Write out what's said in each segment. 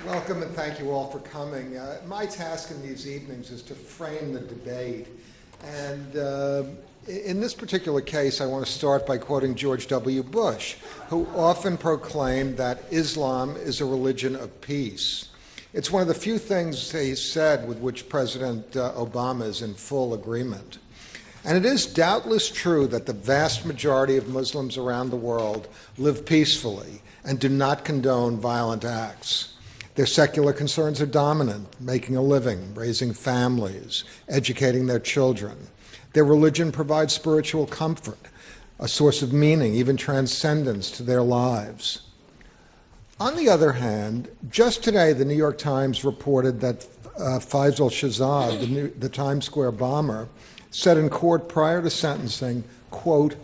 Welcome and thank you all for coming. My task in these evenings is to frame the debate. And in this particular case, I want to start by quoting George W. Bush, who often proclaimed that Islam is a religion of peace. It's one of the few things he said with which President Obama is in full agreement. And it is doubtless true that the vast majority of Muslims around the world live peacefully and do not condone violent acts. Their secular concerns are dominant, making a living, raising families, educating their children. Their religion provides spiritual comfort, a source of meaning, even transcendence to their lives. On the other hand, just today, the New York Times reported that Faisal Shahzad, the Times Square bomber, said in court prior to sentencing, quote,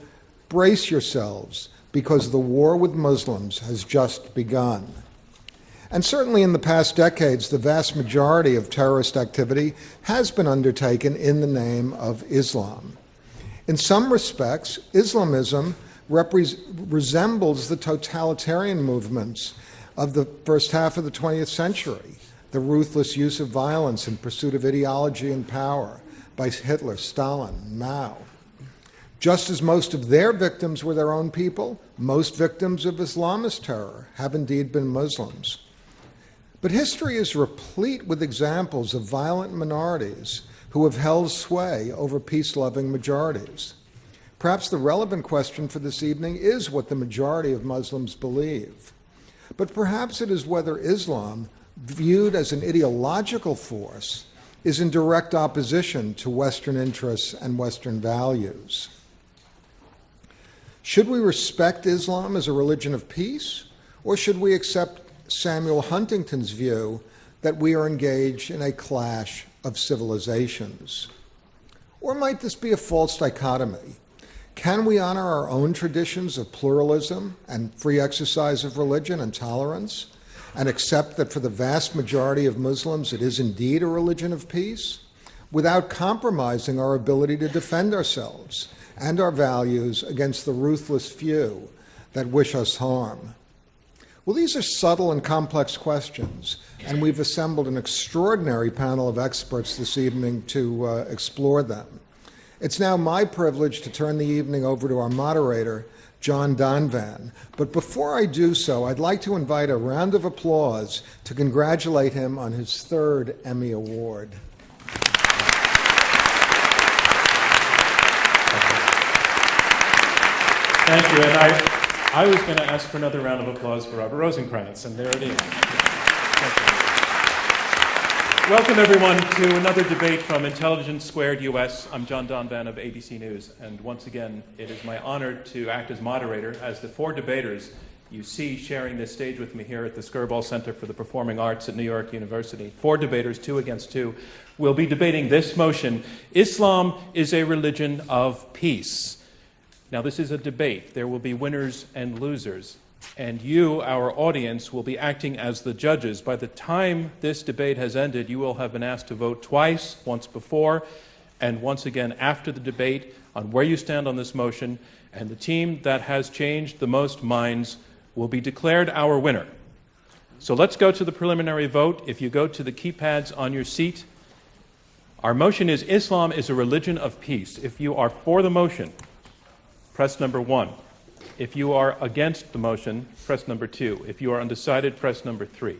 "Brace yourselves, because the war with Muslims has just begun." And certainly in the past decades, the vast majority of terrorist activity has been undertaken in the name of Islam. In some respects, Islamism resembles the totalitarian movements of the first half of the 20th century, the ruthless use of violence in pursuit of ideology and power by Hitler, Stalin, Mao. Just as most of their victims were their own people, most victims of Islamist terror have indeed been Muslims. But history is replete with examples of violent minorities who have held sway over peace-loving majorities. Perhaps the relevant question for this evening is what the majority of Muslims believe. But perhaps it is whether Islam, viewed as an ideological force, is in direct opposition to Western interests and Western values. Should we respect Islam as a religion of peace, or should we accept Samuel Huntington's view that we are engaged in a clash of civilizations? Or might this be a false dichotomy? Can we honor our own traditions of pluralism and free exercise of religion and tolerance, and accept that for the vast majority of Muslims it is indeed a religion of peace, without compromising our ability to defend ourselves and our values against the ruthless few that wish us harm? Well, these are subtle and complex questions, and we've assembled an extraordinary panel of experts this evening to explore them. It's now my privilege to turn the evening over to our moderator, John Donvan. But before I do so, I'd like to invite a round of applause to congratulate him on his third Emmy Award. Thank you. And I was going to ask for another round of applause for Robert Rosencrantz, and there it is. Welcome, everyone, to another debate from Intelligence Squared US. I'm John Donvan of ABC News, and once again, it is my honor to act as moderator as the four debaters you see sharing this stage with me here at the Skirball Center for the Performing Arts at New York University. Four debaters, 2 against 2, will be debating this motion: Islam is a religion of peace. Now, this is a debate. There will be winners and losers, and you, our audience, will be acting as the judges. By the time this debate has ended, you will have been asked to vote twice, once before and once again after the debate, on where you stand on this motion, and the team that has changed the most minds will be declared our winner. So let's go to the preliminary vote. If you go to the keypads on your seat, our motion is Islam is a religion of peace. If you are for the motion, press number 1. If you are against the motion, press number 2. If you are undecided, press number 3.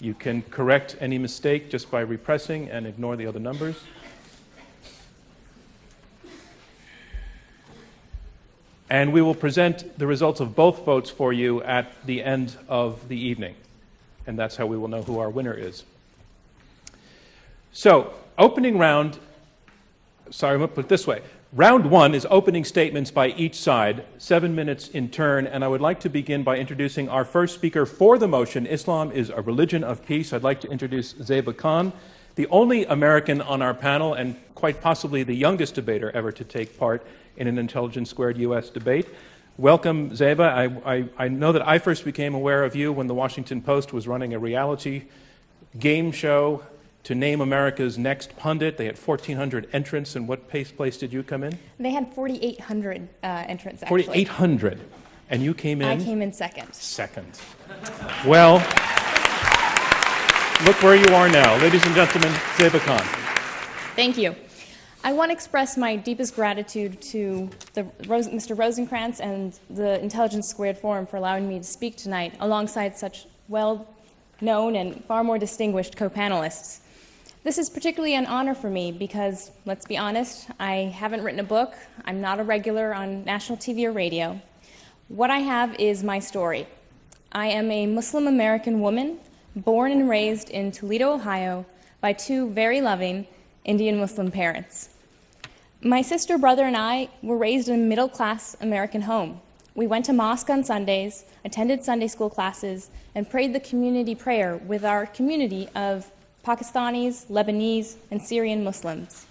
You can correct any mistake just by repressing and ignore the other numbers. And we will present the results of both votes for you at the end of the evening. And that's how we will know who our winner is. So, opening round, I'm going to put it this way. Round 1 is opening statements by each side, 7 minutes in turn, and I would like to begin by introducing our first speaker for the motion, Islam is a religion of peace. I'd like to introduce Zeba Khan, the only American on our panel and quite possibly the youngest debater ever to take part in an Intelligence Squared US debate. Welcome, Zeba. I know that I first became aware of you when the Washington Post was running a reality game show to name America's next pundit. They had 1,400 entrants, and what place did you come in? They had 4,800 entrants, actually. 4,800. And you came in? I came in second. Second. Well, look where you are now. Ladies and gentlemen, Zeba Khan. Thank you. I want to express my deepest gratitude to Mr. Rosencrantz and the Intelligence Squared Forum for allowing me to speak tonight alongside such well-known and far more distinguished co-panelists. This is particularly an honor for me because, let's be honest, I haven't written a book. I'm not a regular on national TV or radio. What I have is my story. I am a Muslim American woman born and raised in Toledo, Ohio, by two very loving Indian Muslim parents. My sister, brother, and I were raised in a middle-class American home. We went to mosque on Sundays, attended Sunday school classes, and prayed the community prayer with our community of Pakistanis, Lebanese, and Syrian Muslims.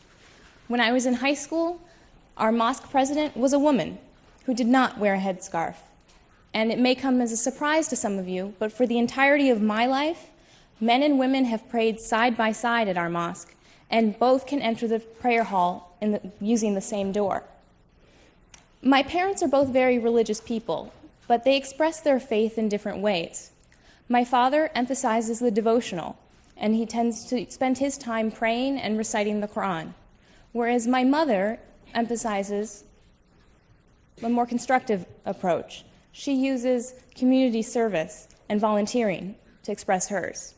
When I was in high school, our mosque president was a woman who did not wear a headscarf. And it may come as a surprise to some of you, but for the entirety of my life, men and women have prayed side by side at our mosque, and both can enter the prayer hall using the same door. My parents are both very religious people, but they express their faith in different ways. My father emphasizes the devotional, and he tends to spend his time praying and reciting the Quran, whereas my mother emphasizes a more constructive approach. She uses community service and volunteering to express hers.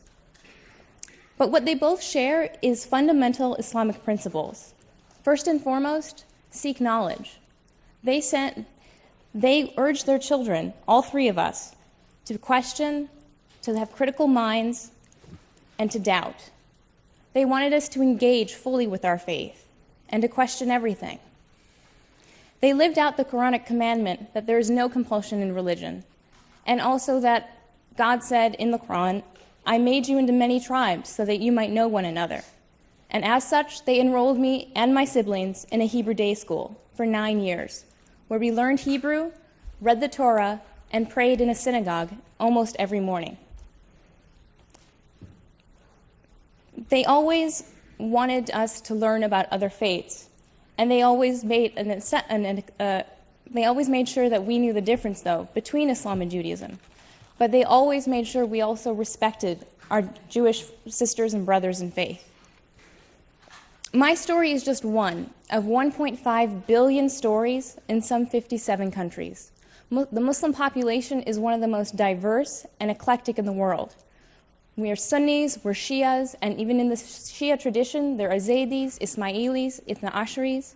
But what they both share is fundamental Islamic principles. First and foremost, seek knowledge. They urge their children, all three of us, to question, to have critical minds, and to doubt. They wanted us to engage fully with our faith and to question everything. They lived out the Quranic commandment that there is no compulsion in religion, and also that God said in the Quran, "I made you into many tribes so that you might know one another." And as such, they enrolled me and my siblings in a Hebrew day school for 9 years, where we learned Hebrew, read the Torah, and prayed in a synagogue almost every morning. They always wanted us to learn about other faiths, and they always made sure that we knew the difference, though, between Islam and Judaism. But they always made sure we also respected our Jewish sisters and brothers in faith. My story is just one of 1.5 billion stories in some 57 countries. The Muslim population is one of the most diverse and eclectic in the world. We are Sunnis, we're Shias, and even in the Shia tradition, there are Zaydis, Ismailis, Ithna Asharis.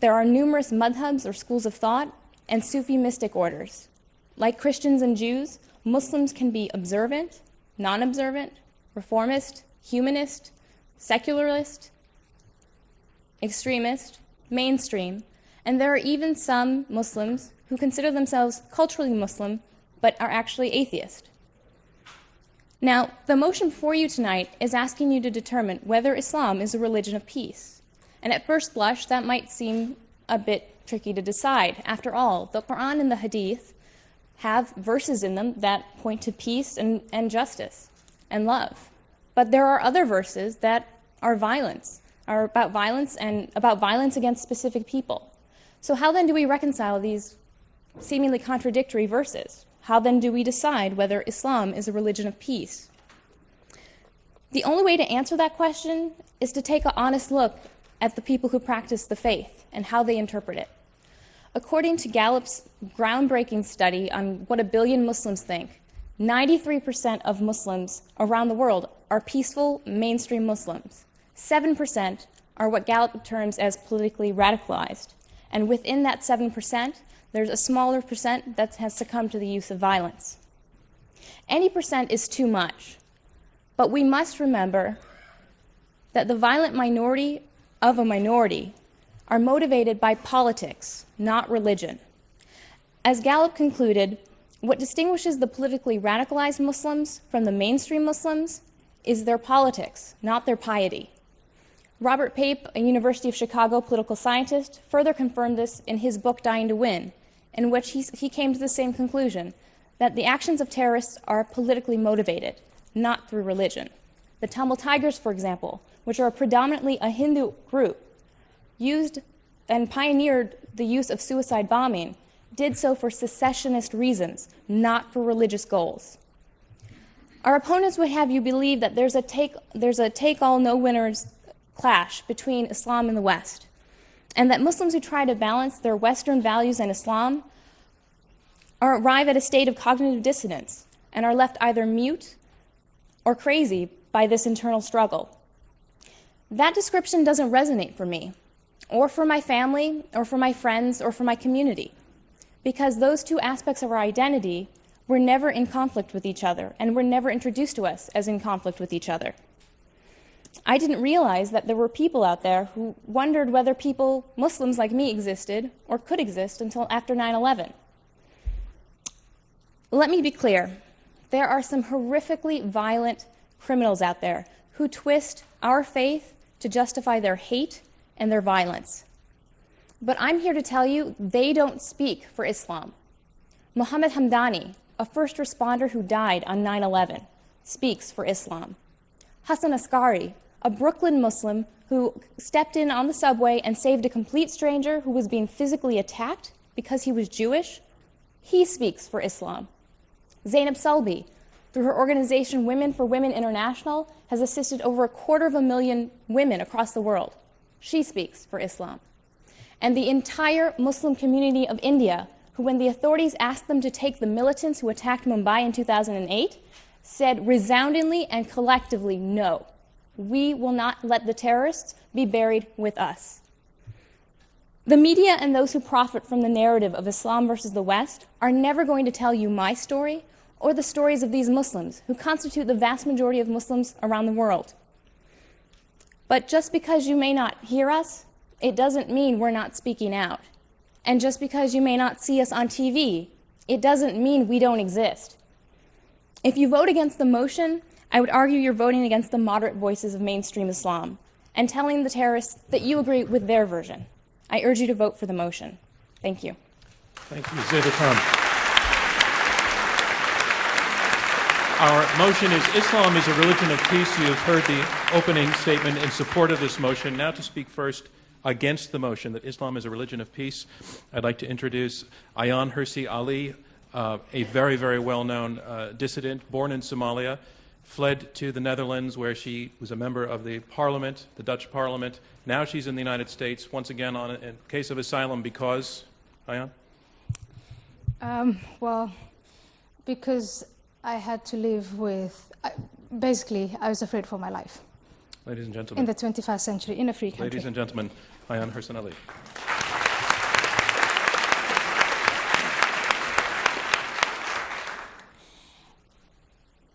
There are numerous madhabs or schools of thought and Sufi mystic orders. Like Christians and Jews, Muslims can be observant, non-observant, reformist, humanist, secularist, extremist, mainstream, and there are even some Muslims who consider themselves culturally Muslim but are actually atheist. Now, the motion before you tonight is asking you to determine whether Islam is a religion of peace. And at first blush, that might seem a bit tricky to decide. After all, the Quran and the Hadith have verses in them that point to peace and justice and love. But there are other verses that are about violence against specific people. So how then do we reconcile these seemingly contradictory verses? How then do we decide whether Islam is a religion of peace? The only way to answer that question is to take an honest look at the people who practice the faith and how they interpret it. According to Gallup's groundbreaking study on what 1 billion Muslims think, 93% of Muslims around the world are peaceful mainstream Muslims. 7% are what Gallup terms as politically radicalized. And within that 7%, there's a smaller percent that has succumbed to the use of violence. Any percent is too much, but we must remember that the violent minority of a minority are motivated by politics, not religion. As Gallup concluded, what distinguishes the politically radicalized Muslims from the mainstream Muslims is their politics, not their piety. Robert Pape, a University of Chicago political scientist, further confirmed this in his book Dying to Win, in which he came to the same conclusion, that the actions of terrorists are politically motivated, not through religion. The Tamil Tigers, for example, which are predominantly a Hindu group, used and pioneered the use of suicide bombing, did so for secessionist reasons, not for religious goals. Our opponents would have you believe that there's a take-all, no-winners clash between Islam and the West, and that Muslims who try to balance their Western values and Islam arrive at a state of cognitive dissonance and are left either mute or crazy by this internal struggle. That description doesn't resonate for me, or for my family, or for my friends, or for my community, because those two aspects of our identity were never in conflict with each other and were never introduced to us as in conflict with each other. I didn't realize that there were people out there who wondered whether Muslims like me existed or could exist until after 9/11. Let me be clear. There are some horrifically violent criminals out there who twist our faith to justify their hate and their violence. But I'm here to tell you they don't speak for Islam. Mohammed Hamdani, a first responder who died on 9/11, speaks for Islam. Hassan Askari, a Brooklyn Muslim who stepped in on the subway and saved a complete stranger who was being physically attacked because he was Jewish, he speaks for Islam. Zainab Sulby, through her organization Women for Women International, has assisted over 250,000 women across the world. She speaks for Islam. And the entire Muslim community of India, who, when the authorities asked them to take the militants who attacked Mumbai in 2008, said resoundingly and collectively, no, we will not let the terrorists be buried with us. The media and those who profit from the narrative of Islam versus the West are never going to tell you my story or the stories of these Muslims who constitute the vast majority of Muslims around the world. But just because you may not hear us, it doesn't mean we're not speaking out. And just because you may not see us on TV, it doesn't mean we don't exist. If you vote against the motion, I would argue you're voting against the moderate voices of mainstream Islam and telling the terrorists that you agree with their version. I urge you to vote for the motion. Thank you. Thank you, Zayda Khan. Our motion is Islam is a religion of peace. You have heard the opening statement in support of this motion. Now to speak first against the motion that Islam is a religion of peace, I'd like to introduce Ayaan Hirsi Ali, a very, very well-known dissident, born in Somalia, fled to the Netherlands where she was a member of the parliament, the Dutch parliament. Now she's in the United States, once again on a case of asylum because, Ayaan? Well, because I had to live with, basically, I was afraid for my life. Ladies and gentlemen. In the 21st century, in a free country. Ladies and gentlemen, Ayaan Hirsi Ali.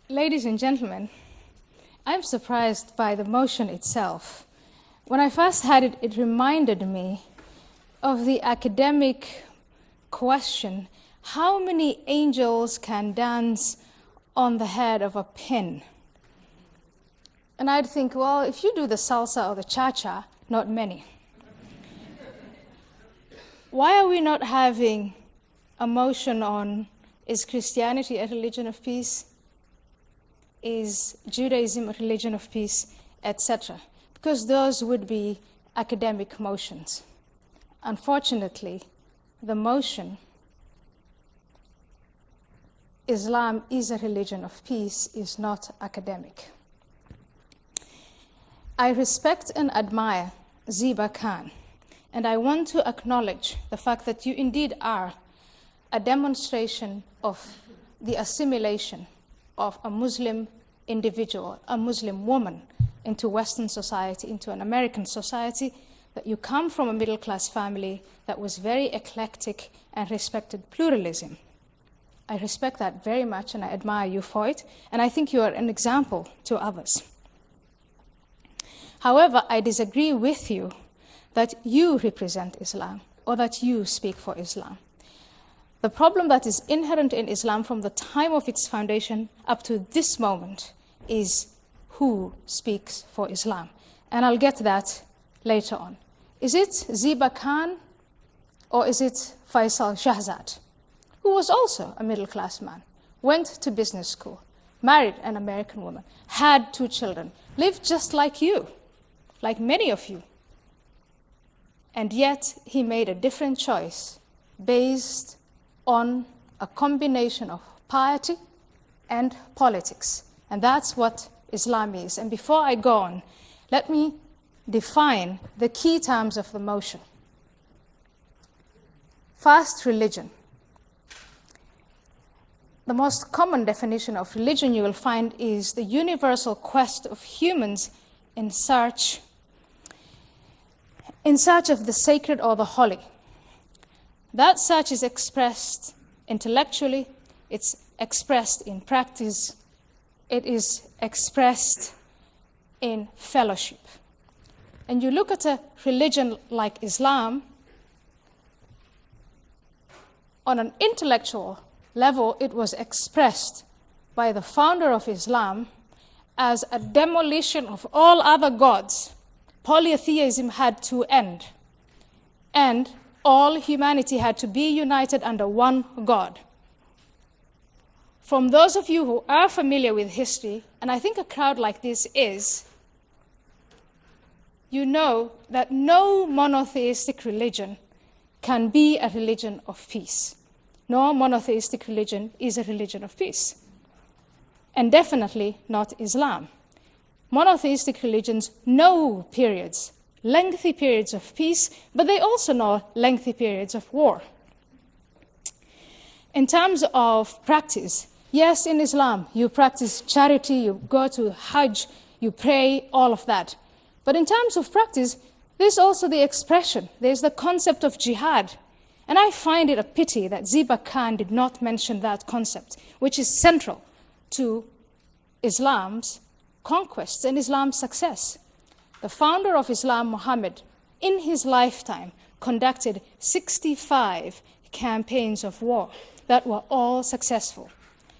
Ladies and gentlemen, I'm surprised by the motion itself. When I first had it, it reminded me of the academic question, how many angels can dance on the head of a pin? And I'd think, well, if you do the salsa or the cha-cha, not many. Why are we not having a motion on, is Christianity a religion of peace? Is Judaism a religion of peace, etc.? Because those would be academic motions. Unfortunately, the motion, Islam is a religion of peace, is not academic. I respect and admire Ziba Khan, and I want to acknowledge the fact that you indeed are a demonstration of the assimilation of a Muslim individual, a Muslim woman, into Western society, into an American society, that you come from a middle-class family that was very eclectic and respected pluralism. I respect that very much, and I admire you for it, and I think you are an example to others. However, I disagree with you that you represent Islam or that you speak for Islam. The problem that is inherent in Islam from the time of its foundation up to this moment is who speaks for Islam. And I'll get to that later on. Is it Ziba Khan or is it Faisal Shahzad, who was also a middle-class man, went to business school, married an American woman, had 2 children, lived just like you, like many of you. And yet he made a different choice based on a combination of piety and politics. And that's what Islam is. And before I go on, let me define the key terms of the motion. First, religion. The most common definition of religion you will find is the universal quest of humans in search of the sacred or the holy. That search is expressed intellectually, it's expressed in practice, it is expressed in fellowship. And you look at a religion like Islam, on an intellectual level, it was expressed by the founder of Islam as a demolition of all other gods. Polytheism had to end, and all humanity had to be united under one God. From those of you who are familiar with history, and I think a crowd like this is, you know that no monotheistic religion can be a religion of peace. No monotheistic religion is a religion of peace. And definitely not Islam. Monotheistic religions know periods, lengthy periods of peace, but they also know lengthy periods of war. In terms of practice, yes, in Islam, you practice charity, you go to Hajj, you pray, all of that. But in terms of practice, there's also the expression, there's the concept of jihad. And I find it a pity that Ziba Khan did not mention that concept, which is central to Islam's conquests and Islam's success. The founder of Islam, Muhammad, in his lifetime, conducted 65 campaigns of war that were all successful.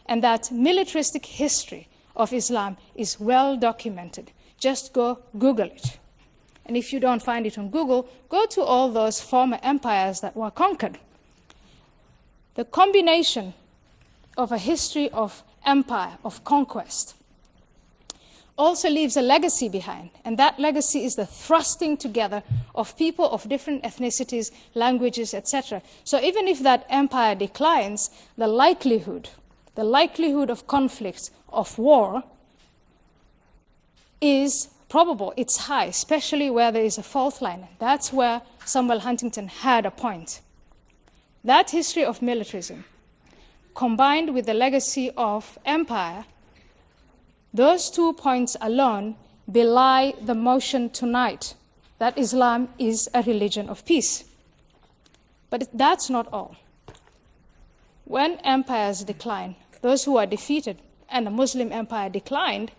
And that militaristic history of Islam is well documented. Just go Google it. And if you don't find it on Google, go to all those former empires that were conquered. The combination of a history of empire, of conquest, also leaves a legacy behind. And that legacy is the thrusting together of people of different ethnicities, languages, etc. So even if that empire declines, the likelihood of conflict, of war, is probable, it's high, especially where there is a fault line. That's where Samuel Huntington had a point. That history of militarism, combined with the legacy of empire, those 2 points alone belie the motion tonight that Islam is a religion of peace. But that's not all. When empires decline, those who are defeated, and the Muslim empire declined,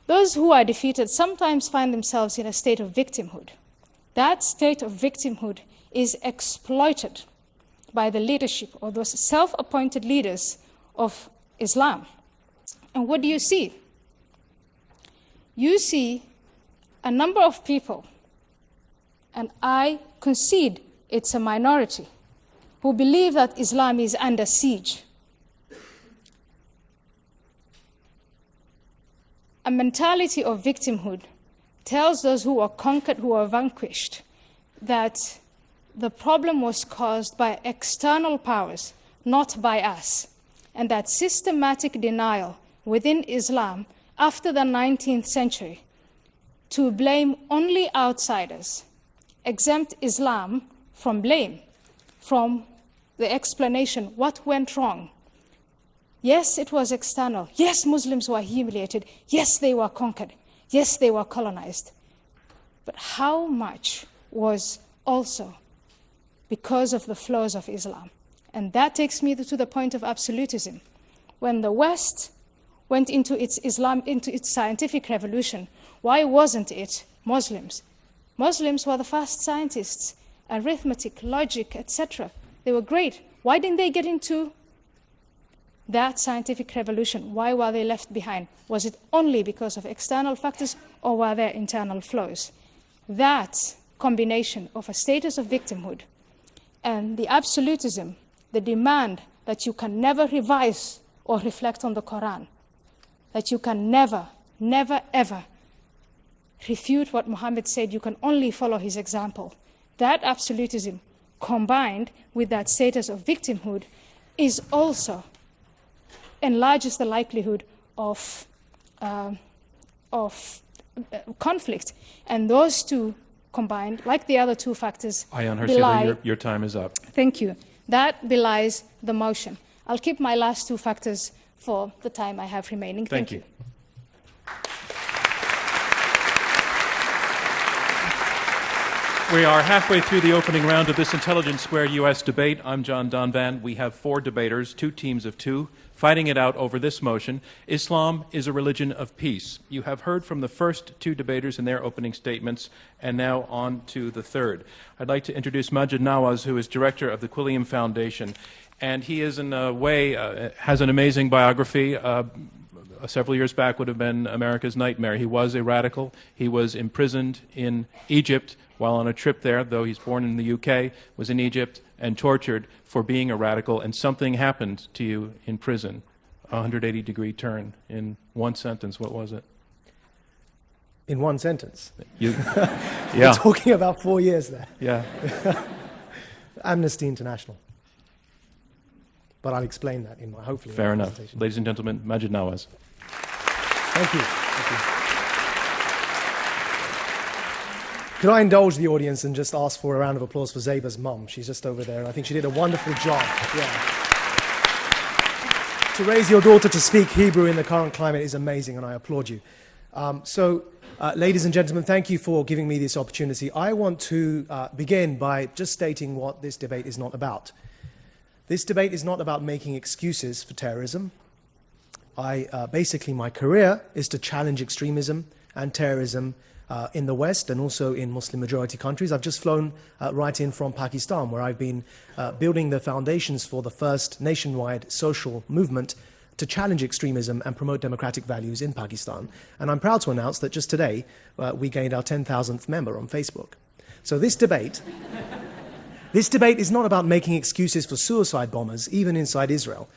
those who are defeated sometimes find themselves in a state of victimhood. That state of victimhood is exploited by the leadership or those self-appointed leaders of Islam. And what do you see? You see a number of people, and I concede it's a minority, who believe that Islam is under siege. A mentality of victimhood tells those who are conquered, who are vanquished, that the problem was caused by external powers, not by us, and that systematic denial within Islam after the 19th century to blame only outsiders, exempt Islam from blame, from the explanation, what went wrong. Yes, it was external. Yes, Muslims were humiliated. Yes, they were conquered. Yes, they were colonized. But how much was also because of the flaws of Islam? And that takes me to the point of absolutism. When the West went into its scientific revolution, why wasn't it Muslims? Muslims were the first scientists, arithmetic, logic, etc. They were great. Why didn't they get into that scientific revolution? Why were they left behind? Was it only because of external factors, or were there internal flaws? That combination of a status of victimhood and the absolutism, the demand that you can never revise or reflect on the Quran, that you can never, ever refute what Muhammad said, you can only follow his example. That absolutism, combined with that status of victimhood, is also enlarges the likelihood of conflict. And those two combined, like the other two factors, Ayaan belie... Hirsi, your time is up. Thank you. That belies the motion. I'll keep my last two factors for the time I have remaining. Thank you. We are halfway through the opening round of this Intelligence Squared U.S. debate. I'm John Donvan. We have 4 debaters, 2 teams of 2, fighting it out over this motion: Islam is a religion of peace. You have heard from the first 2 debaters in their opening statements, and now on to the third. I'd like to introduce Majid Nawaz, who is director of the Quilliam Foundation, and he is, in a way, has an amazing biography. Several years back would have been America's nightmare. He was a radical. He was imprisoned in Egypt while on a trip there, though he's born in the UK, was in Egypt and tortured for being a radical, and something happened to you in prison. A 180-degree turn in one sentence. What was it? In one sentence? Yeah. We're talking about 4 years there. Yeah. Amnesty International. But I'll explain that in my, hopefully. Fair enough. Ladies and gentlemen, Majid Nawaz. Thank you. Thank you. Could I indulge the audience and just ask for a round of applause for Zeba's mum? She's just over there. I think she did a wonderful job. Yeah. To raise your daughter to speak Hebrew in the current climate is amazing, and I applaud you. Ladies and gentlemen, thank you for giving me this opportunity. I want to begin by just stating what this debate is not about. This debate is not about making excuses for terrorism. Basically, my career is to challenge extremism and terrorism in the West and also in Muslim-majority countries. I've just flown right in from Pakistan, where I've been building the foundations for the first nationwide social movement to challenge extremism and promote democratic values in Pakistan. And I'm proud to announce that just today, we gained our 10,000th member on Facebook. So this debate is not about making excuses for suicide bombers, even inside Israel.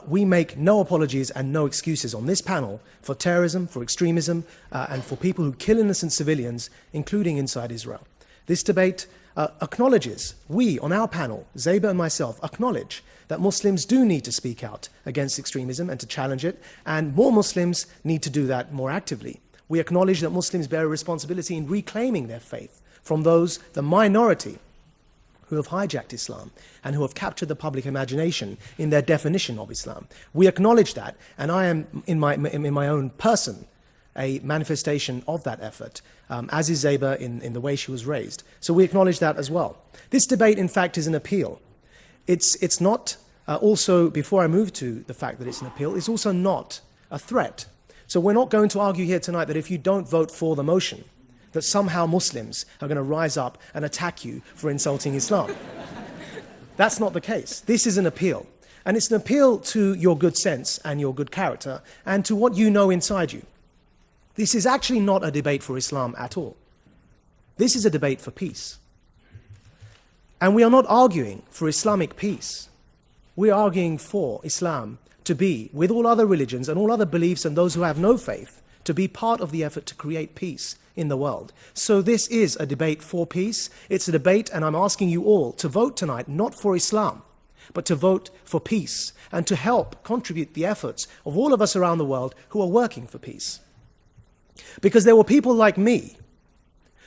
We make no apologies and no excuses on this panel for terrorism, for extremism, and for people who kill innocent civilians, including inside Israel. This debate acknowledges, we on our panel, Zeba and myself, acknowledge that Muslims do need to speak out against extremism and to challenge it, and more Muslims need to do that more actively. We acknowledge that Muslims bear a responsibility in reclaiming their faith from those, the minority, who have hijacked Islam and who have captured the public imagination in their definition of Islam. We acknowledge that, and I am, in my own person, a manifestation of that effort, as is Zeba in the way she was raised. So we acknowledge that as well. This debate, in fact, is an appeal. It's not, also, before I move to the fact that it's an appeal, it's also not a threat. So we're not going to argue here tonight that if you don't vote for the motion, that somehow Muslims are going to rise up and attack you for insulting Islam. That's not the case. This is an appeal. And it's an appeal to your good sense and your good character and to what you know inside you. This is actually not a debate for Islam at all. This is a debate for peace. And we are not arguing for Islamic peace. We are arguing for Islam to be, with all other religions and all other beliefs and those who have no faith, to be part of the effort to create peace in the world. So this is a debate for peace. It's a debate, and I'm asking you all to vote tonight, not for Islam, but to vote for peace and to help contribute the efforts of all of us around the world who are working for peace. Because there were people like me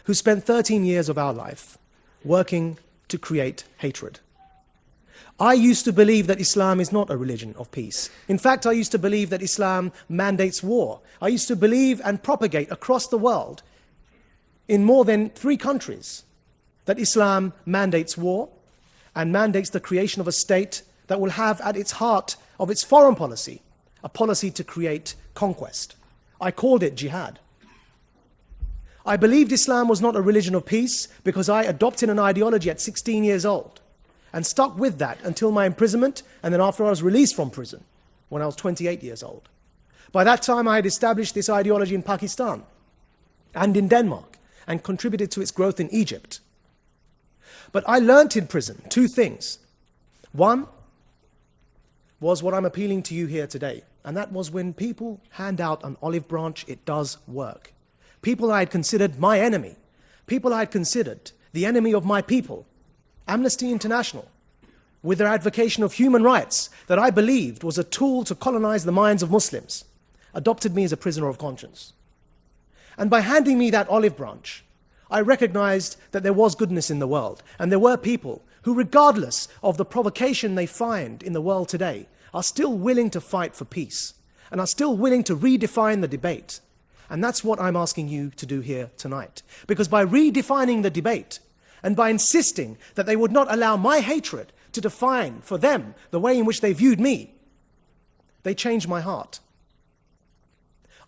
who spent 13 years of our life working to create hatred. I used to believe that Islam is not a religion of peace. In fact, I used to believe that Islam mandates war. I used to believe and propagate across the world, in more than 3 countries, that Islam mandates war and mandates the creation of a state that will have at its heart of its foreign policy a policy to create conquest. I called it jihad. I believed Islam was not a religion of peace because I adopted an ideology at 16 years old and stuck with that until my imprisonment, and then after I was released from prison when I was 28 years old. By that time, I had established this ideology in Pakistan and in Denmark and contributed to its growth in Egypt. But I learnt in prison 2 things. One was what I'm appealing to you here today, and that was when people hand out an olive branch, it does work. People I had considered my enemy, people I had considered the enemy of my people, Amnesty International, with their advocation of human rights that I believed was a tool to colonize the minds of Muslims. adopted me as a prisoner of conscience. And by handing me that olive branch, I recognized that there was goodness in the world, and there were people who, regardless of the provocation they find in the world today, are still willing to fight for peace, and are still willing to redefine the debate. And that's what I'm asking you to do here tonight. Because by redefining the debate, and by insisting that they would not allow my hatred to define for them the way in which they viewed me, they changed my heart.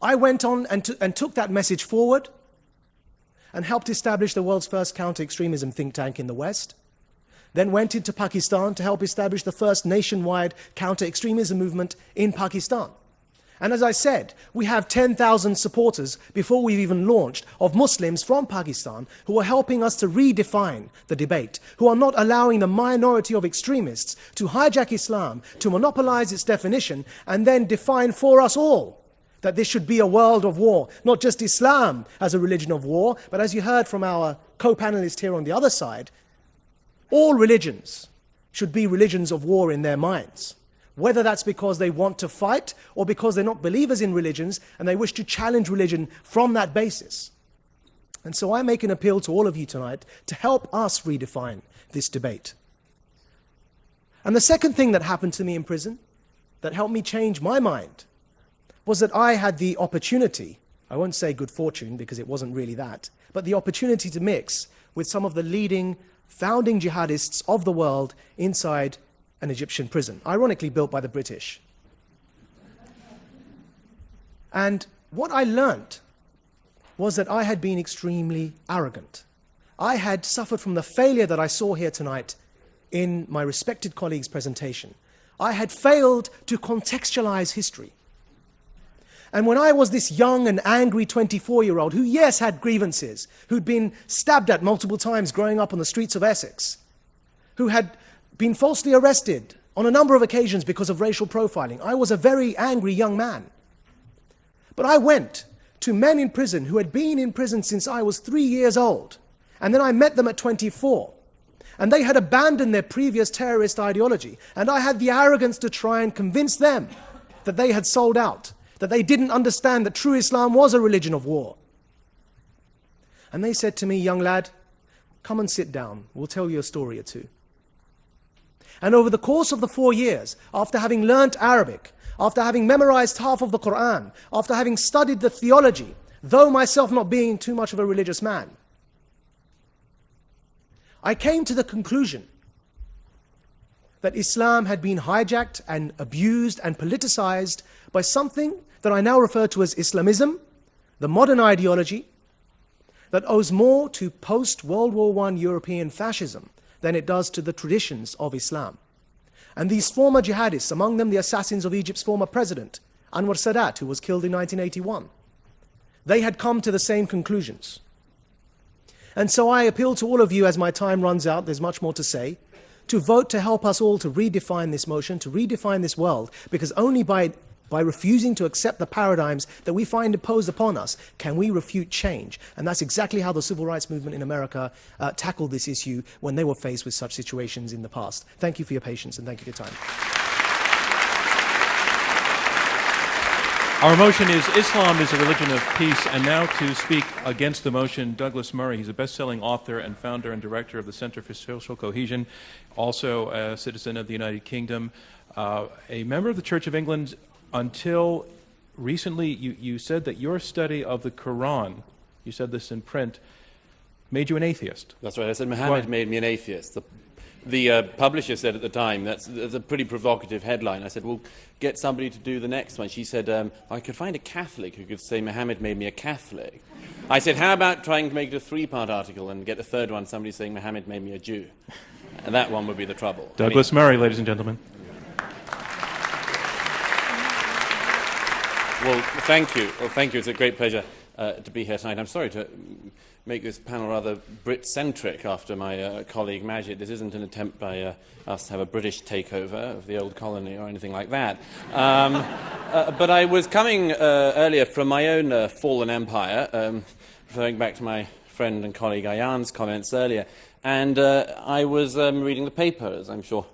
I went on and took that message forward and helped establish the world's first counter-extremism think tank in the West, then went into Pakistan to help establish the first nationwide counter-extremism movement in Pakistan. And as I said, we have 10,000 supporters before we've even launched of Muslims from Pakistan who are helping us to redefine the debate, who are not allowing the minority of extremists to hijack Islam, to monopolize its definition, and then define for us all that this should be a world of war, not just Islam as a religion of war, but as you heard from our co-panelist here on the other side, all religions should be religions of war in their minds. Whether that's because they want to fight or because they're not believers in religions and they wish to challenge religion from that basis. And so I make an appeal to all of you tonight to help us redefine this debate. And the second thing that happened to me in prison that helped me change my mind was that I had the opportunity, I won't say good fortune because it wasn't really that, but the opportunity to mix with some of the leading founding jihadists of the world inside an Egyptian prison, ironically built by the British. And what I learned was that I had been extremely arrogant. I had suffered from the failure that I saw here tonight in my respected colleague's presentation. I had failed to contextualize history. And when I was this young and angry 24-year-old who, yes, had grievances, who'd been stabbed at multiple times growing up on the streets of Essex, who had been falsely arrested on a number of occasions because of racial profiling, I was a very angry young man. But I went to men in prison who had been in prison since I was 3 years old, and then I met them at 24. And they had abandoned their previous terrorist ideology, and I had the arrogance to try and convince them that they had sold out, that they didn't understand that true Islam was a religion of war. And they said to me, young lad, come and sit down, we'll tell you a story or two. And over the course of the 4 years, after having learnt Arabic, after having memorized half of the Quran, after having studied the theology, though myself not being too much of a religious man, I came to the conclusion that Islam had been hijacked and abused and politicized by something that I now refer to as Islamism, the modern ideology, that owes more to post-World War I European fascism than it does to the traditions of Islam. And these former jihadists, among them the assassins of Egypt's former president, Anwar Sadat, who was killed in 1981, they had come to the same conclusions. And so I appeal to all of you as my time runs out, there's much more to say, to vote to help us all to redefine this motion, to redefine this world, because only by refusing to accept the paradigms that we find imposed upon us, can we refute change. And that's exactly how the civil rights movement in America tackled this issue when they were faced with such situations in the past. Thank you for your patience and thank you for your time. Our motion is Islam is a religion of peace. And now to speak against the motion, Douglas Murray. He's a best-selling author and founder and director of the Center for Social Cohesion, also a citizen of the United Kingdom, a member of the Church of England. Until recently, you said that your study of the Quran, you said this in print, made you an atheist. That's right. I said Muhammad made me an atheist. The publisher said at the time, that's a pretty provocative headline. I said, well, get somebody to do the next one. She said, I could find a Catholic who could say Muhammad made me a Catholic. I said, how about trying to make it a 3-part article and get a third one, somebody saying Muhammad made me a Jew? And that one would be the trouble. Douglas Murray, ladies and gentlemen. Well, thank you. Well, thank you. It's a great pleasure to be here tonight. I'm sorry to make this panel rather Brit-centric after my colleague Majid. This isn't an attempt by us to have a British takeover of the old colony or anything like that. But I was coming earlier from my own fallen empire, referring back to my friend and colleague Ayan's comments earlier, and I was reading the paper, as I'm sure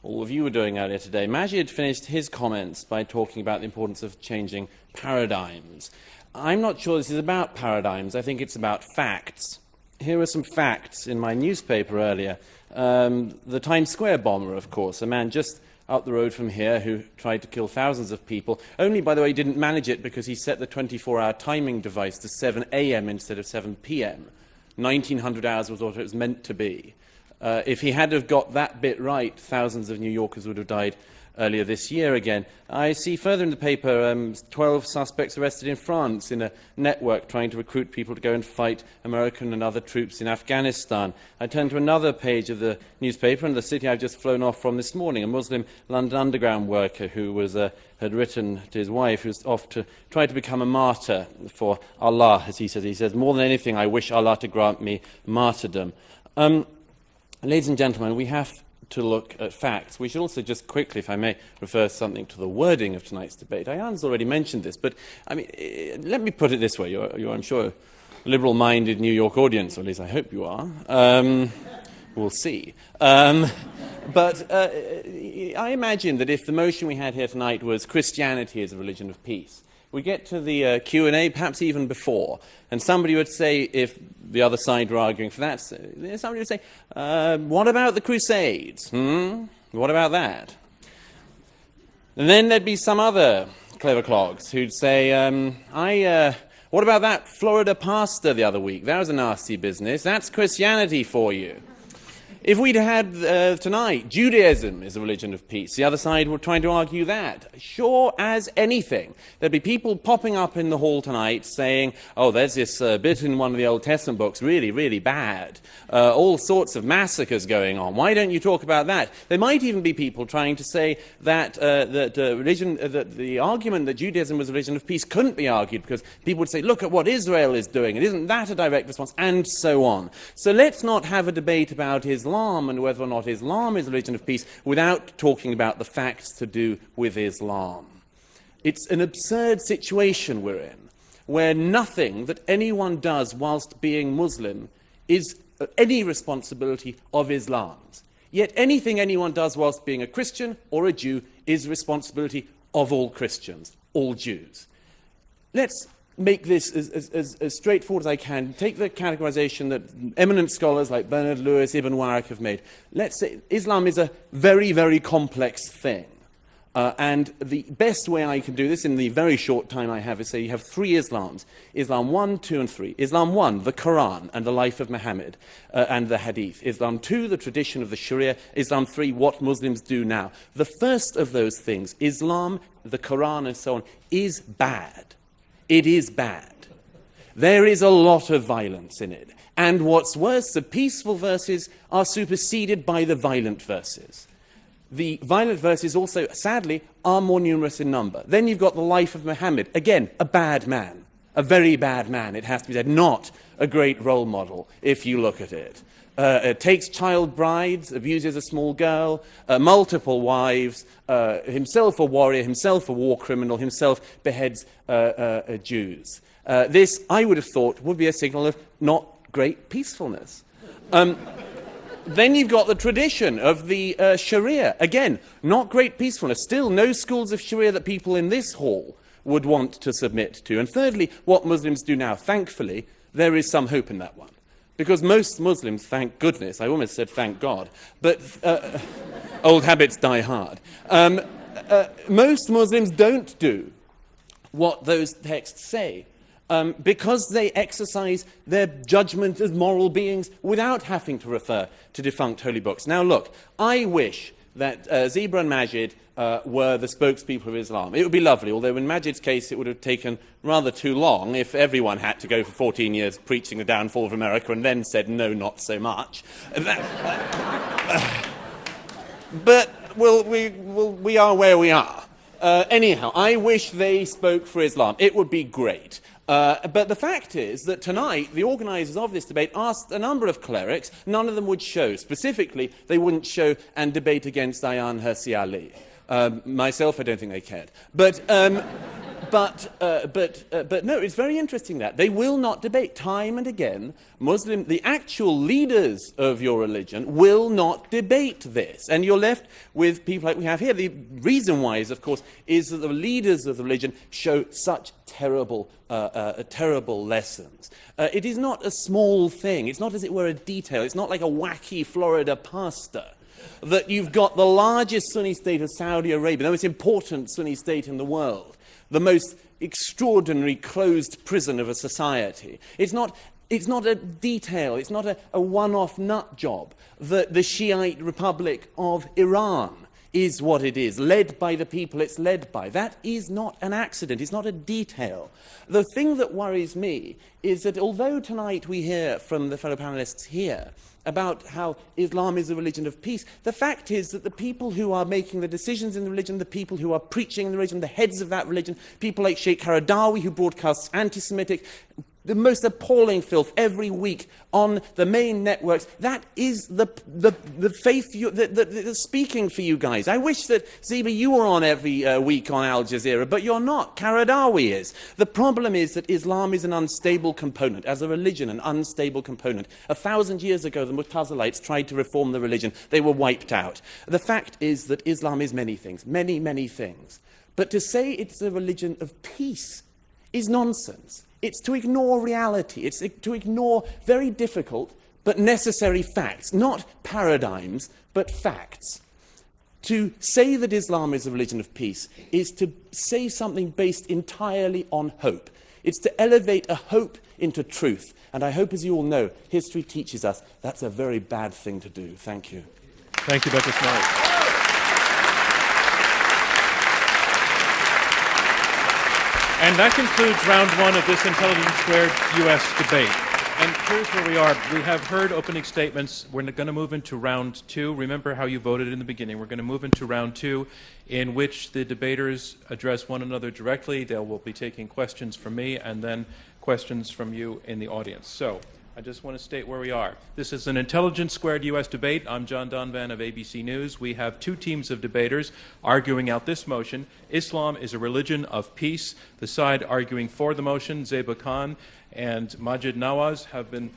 all of you were doing earlier today. Majid finished his comments by talking about the importance of changing paradigms. I'm not sure this is about paradigms. I think it's about facts. Here are some facts in my newspaper earlier. The Times Square bomber, of course, a man just up the road from here who tried to kill thousands of people. Only, by the way, didn't manage it because he set the 24-hour timing device to 7 a.m. instead of 7 p.m. 1900 hours was what it was meant to be. If he had have got that bit right, thousands of New Yorkers would have died earlier this year again. I see further in the paper 12 suspects arrested in France in a network trying to recruit people to go and fight American and other troops in Afghanistan. I turn to another page of the newspaper, and the city I've just flown off from this morning, a Muslim London Underground worker who was, had written to his wife, who was off to try to become a martyr for Allah, as he says. He says, more than anything, I wish Allah to grant me martyrdom. Ladies and gentlemen, we have to look at facts. We should also just quickly, if I may, refer something to the wording of tonight's debate. Ayan's already mentioned this, but I mean, let me put it this way. You're I'm sure, a liberal-minded New York audience, or at least I hope you are. We'll see. But I imagine that if the motion we had here tonight was Christianity is a religion of peace, we get to the Q&A, perhaps even before, and somebody would say, if the other side were arguing for that, somebody would say, what about the Crusades? What about that? And then there'd be some other clever clogs who'd say, what about that Florida pastor the other week? That was a nasty business. That's Christianity for you. If we'd had tonight, Judaism is a religion of peace, the other side were trying to argue that. Sure as anything. There'd be people popping up in the hall tonight saying, oh, there's this bit in one of the Old Testament books, really, really bad. All sorts of massacres going on. Why don't you talk about that? There might even be people trying to say that, that the argument that Judaism was a religion of peace couldn't be argued because people would say, look at what Israel is doing, and isn't that a direct response, and so on. So let's not have a debate about Islam and whether or not Islam is a religion of peace without talking about the facts to do with Islam. It's an absurd situation we're in, where nothing that anyone does whilst being Muslim is any responsibility of Islam's. Yet anything anyone does whilst being a Christian or a Jew is responsibility of all Christians, all Jews. Let's make this as straightforward as I can. Take the categorization that eminent scholars like Bernard Lewis, Ibn Waraq have made. Let's say Islam is a very, very complex thing. And the best way I can do this in the very short time I have is say you have 3 Islams. Islam 1, 2, and 3. Islam 1, the Quran and the life of Muhammad and the Hadith. Islam 2, the tradition of the Sharia. Islam 3, what Muslims do now. The first of those things, Islam, the Quran, and so on, is bad. It is bad. There is a lot of violence in it. And what's worse, the peaceful verses are superseded by the violent verses. The violent verses also, sadly, are more numerous in number. Then you've got the life of Muhammad. Again, a bad man. A very bad man, it has to be said. Not a great role model, if you look at it. Takes child brides, abuses a small girl, multiple wives, himself a warrior, himself a war criminal, himself beheads Jews. This, I would have thought, would be a signal of not great peacefulness. Then you've got the tradition of the Sharia. Again, not great peacefulness. Still, no schools of Sharia that people in this hall would want to submit to. And thirdly, what Muslims do now. Thankfully, there is some hope in that one. Because most Muslims, thank goodness, I almost said thank God, but old habits die hard. Most Muslims don't do what those texts say because they exercise their judgment as moral beings without having to refer to defunct holy books. Now look, I wish that Zebra and Majid were the spokespeople of Islam. It would be lovely, although in Majid's case it would have taken rather too long if everyone had to go for 14 years preaching the downfall of America and then said, no, not so much. But we are where we are. Anyhow, I wish they spoke for Islam. It would be great. But the fact is that tonight, the organisers of this debate asked a number of clerics. None of them would show. Specifically, they wouldn't show and debate against Ayan Hirsi Ali. Myself, I don't think they cared. But But no, it's very interesting that they will not debate. Time and again, the actual leaders of your religion will not debate this. And you're left with people like we have here. The reason why is, of course, is that the leaders of the religion show such terrible lessons. It is not a small thing. It's not, as it were, a detail. It's not like a wacky Florida pastor that you've got the largest Sunni state of Saudi Arabia, the most important Sunni state in the world, the most extraordinary closed prison of a society. It's not a detail. It's not a one-off nut job. The Shiite Republic of Iran is what it is, led by the people it's led by. That is not an accident. It's not a detail. The thing that worries me is that although tonight we hear from the fellow panelists here about how Islam is a religion of peace, the fact is that the people who are making the decisions in the religion, the people who are preaching the religion, the heads of that religion, people like Sheikh Qaradawi, who broadcasts anti-Semitic, the most appalling filth every week on the main networks, that is the faith that's speaking for you guys. I wish that, Ziba, you were on every week on Al Jazeera, but you're not. Qaradawi is. The problem is that Islam is an unstable component. As a religion, an unstable component. 1,000 years ago, the Mu'tazilites tried to reform the religion. They were wiped out. The fact is that Islam is many things, many, many things. But to say it's a religion of peace is nonsense. It's to ignore reality. It's to ignore very difficult but necessary facts, not paradigms, but facts. To say that Islam is a religion of peace is to say something based entirely on hope. It's to elevate a hope into truth. And I hope, as you all know, history teaches us that's a very bad thing to do. Thank you. Thank you, Dr. Snow. And that concludes round one of this Intelligence Squared U.S. debate. And here's where we are. We have heard opening statements. We're going to move into round two. Remember how you voted in the beginning. We're going to move into round two, in which the debaters address one another directly. They will be taking questions from me and then questions from you in the audience. So I just want to state where we are. This is an Intelligence Squared U.S. debate. I'm John Donvan of ABC News. We have two teams of debaters arguing out this motion. Islam is a religion of peace. The side arguing for the motion, Zeba Khan and Majid Nawaz, have been